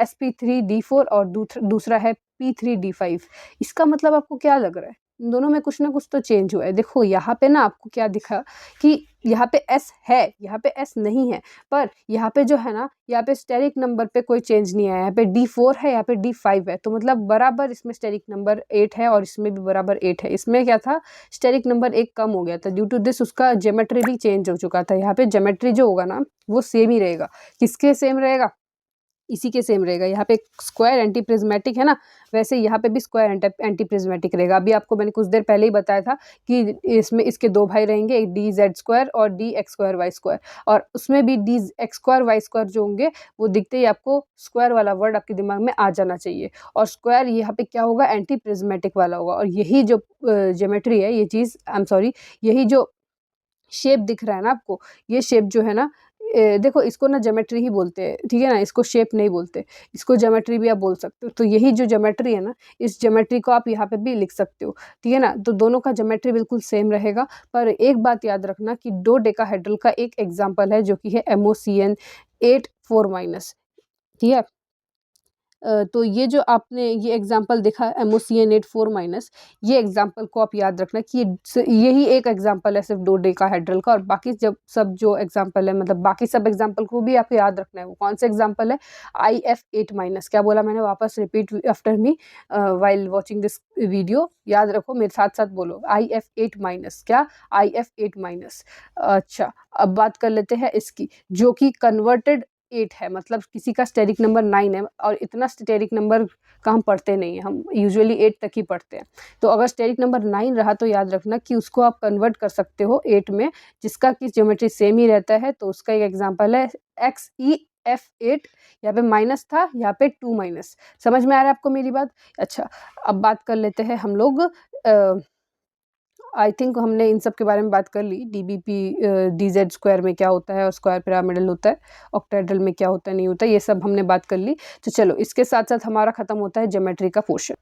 sp3d4 और दूसरा है p3d5। इसका मतलब आपको क्या लग रहा है, इन दोनों में कुछ ना कुछ तो चेंज हुआ है। देखो यहाँ पे ना आपको क्या दिखा कि यहाँ पे S है, यहाँ पे S नहीं है, पर यहाँ पे जो है ना, यहाँ पे स्टेरिक नंबर पे कोई चेंज नहीं आया, यहाँ पे D4 है, यहाँ पे D5 है, तो मतलब बराबर इसमें स्टेरिक नंबर 8 है और इसमें भी बराबर 8 है। इसमें क्या था, स्टेरिक नंबर 1 कम हो गया था, ड्यू टू दिस उसका ज्योमेट्री भी चेंज हो चुका था। यहाँ पे ज्योमेट्री जो होगा ना वो सेम ही रहेगा। किसके सेम रहेगा, इसी के सेम रहेगा। यहाँ पे स्क्वायर एंटी प्रिज्मेटिक है ना, वैसे यहाँ पे भी स्क्वायर एंटी प्रिज्मेटिक रहेगा। अभी आपको मैंने कुछ देर पहले ही बताया था कि इसमें इसके 2 भाई रहेंगे, एक DZ² और DX²Y², और उसमें भी DX²Y² जो होंगे वो दिखते ही आपको स्क्वायर वाला वर्ड आपके दिमाग में आ जाना चाहिए, और स्क्वायर यहाँ पे क्या होगा, एंटी प्रिज्मेटिक वाला होगा। और यही जो ज्योमेट्री है, ये चीज़ आई एम सॉरी, यही जो शेप दिख रहा है ना आपको, ये शेप जो है ना, देखो इसको ना ज्योमेट्री ही बोलते हैं, ठीक है ना, इसको शेप नहीं बोलते, इसको ज्योमेट्री भी आप बोल सकते हो। तो यही जो ज्योमेट्री है ना, इस ज्योमेट्री को आप यहाँ पे भी लिख सकते हो, ठीक है ना। तो दोनों का ज्योमेट्री बिल्कुल सेम रहेगा। पर एक बात याद रखना कि दो डेकाहेड्रल का एक एग्जाम्पल है जो कि है MOCN8 4-, ठीक है। तो ये जो आपने ये एग्जाम्पल देखा MOCN8 4-, ये एग्जाम्पल को आप याद रखना कि यही एक एग्जाम्पल है सिर्फ 2 डेकाहेड्रल का, और बाकी जब सब जो एग्जाम्पल है, मतलब बाकी सब एग्जाम्पल को भी आपको याद रखना है। वो कौन सा एग्जाम्पल है, IF8-। क्या बोला मैंने, वापस repeat after me while watching this video, याद रखो, मेरे साथ साथ बोलो, IF8-। क्या, IF8-। अच्छा, अब बात कर लेते हैं इसकी, जो कि कन्वर्टेड 8 है, मतलब किसी का स्टेरिक नंबर 9 है, और इतना स्टेरिक नंबर का हम पढ़ते नहीं है, हम यूजुअली 8 तक ही पढ़ते हैं। तो अगर स्टेरिक नंबर 9 रहा तो याद रखना कि उसको आप कन्वर्ट कर सकते हो 8 में, जिसका कि ज्योमेट्री सेम ही रहता है। तो उसका एक एग्जांपल है XEF8, यहाँ पे माइनस था, यहाँ पे 2-। समझ में आ रहा है आपको मेरी बात। अच्छा, अब बात कर लेते हैं हम लोग, आई थिंक हमने इन सब के बारे में बात कर ली। DBP DZ² में क्या होता है और स्क्वायर पिरामिडल होता है, ऑक्टाहेड्रल में क्या होता है नहीं होता, ये सब हमने बात कर ली। तो चलो इसके साथ साथ हमारा खत्म होता है ज्योमेट्री का पोर्शन।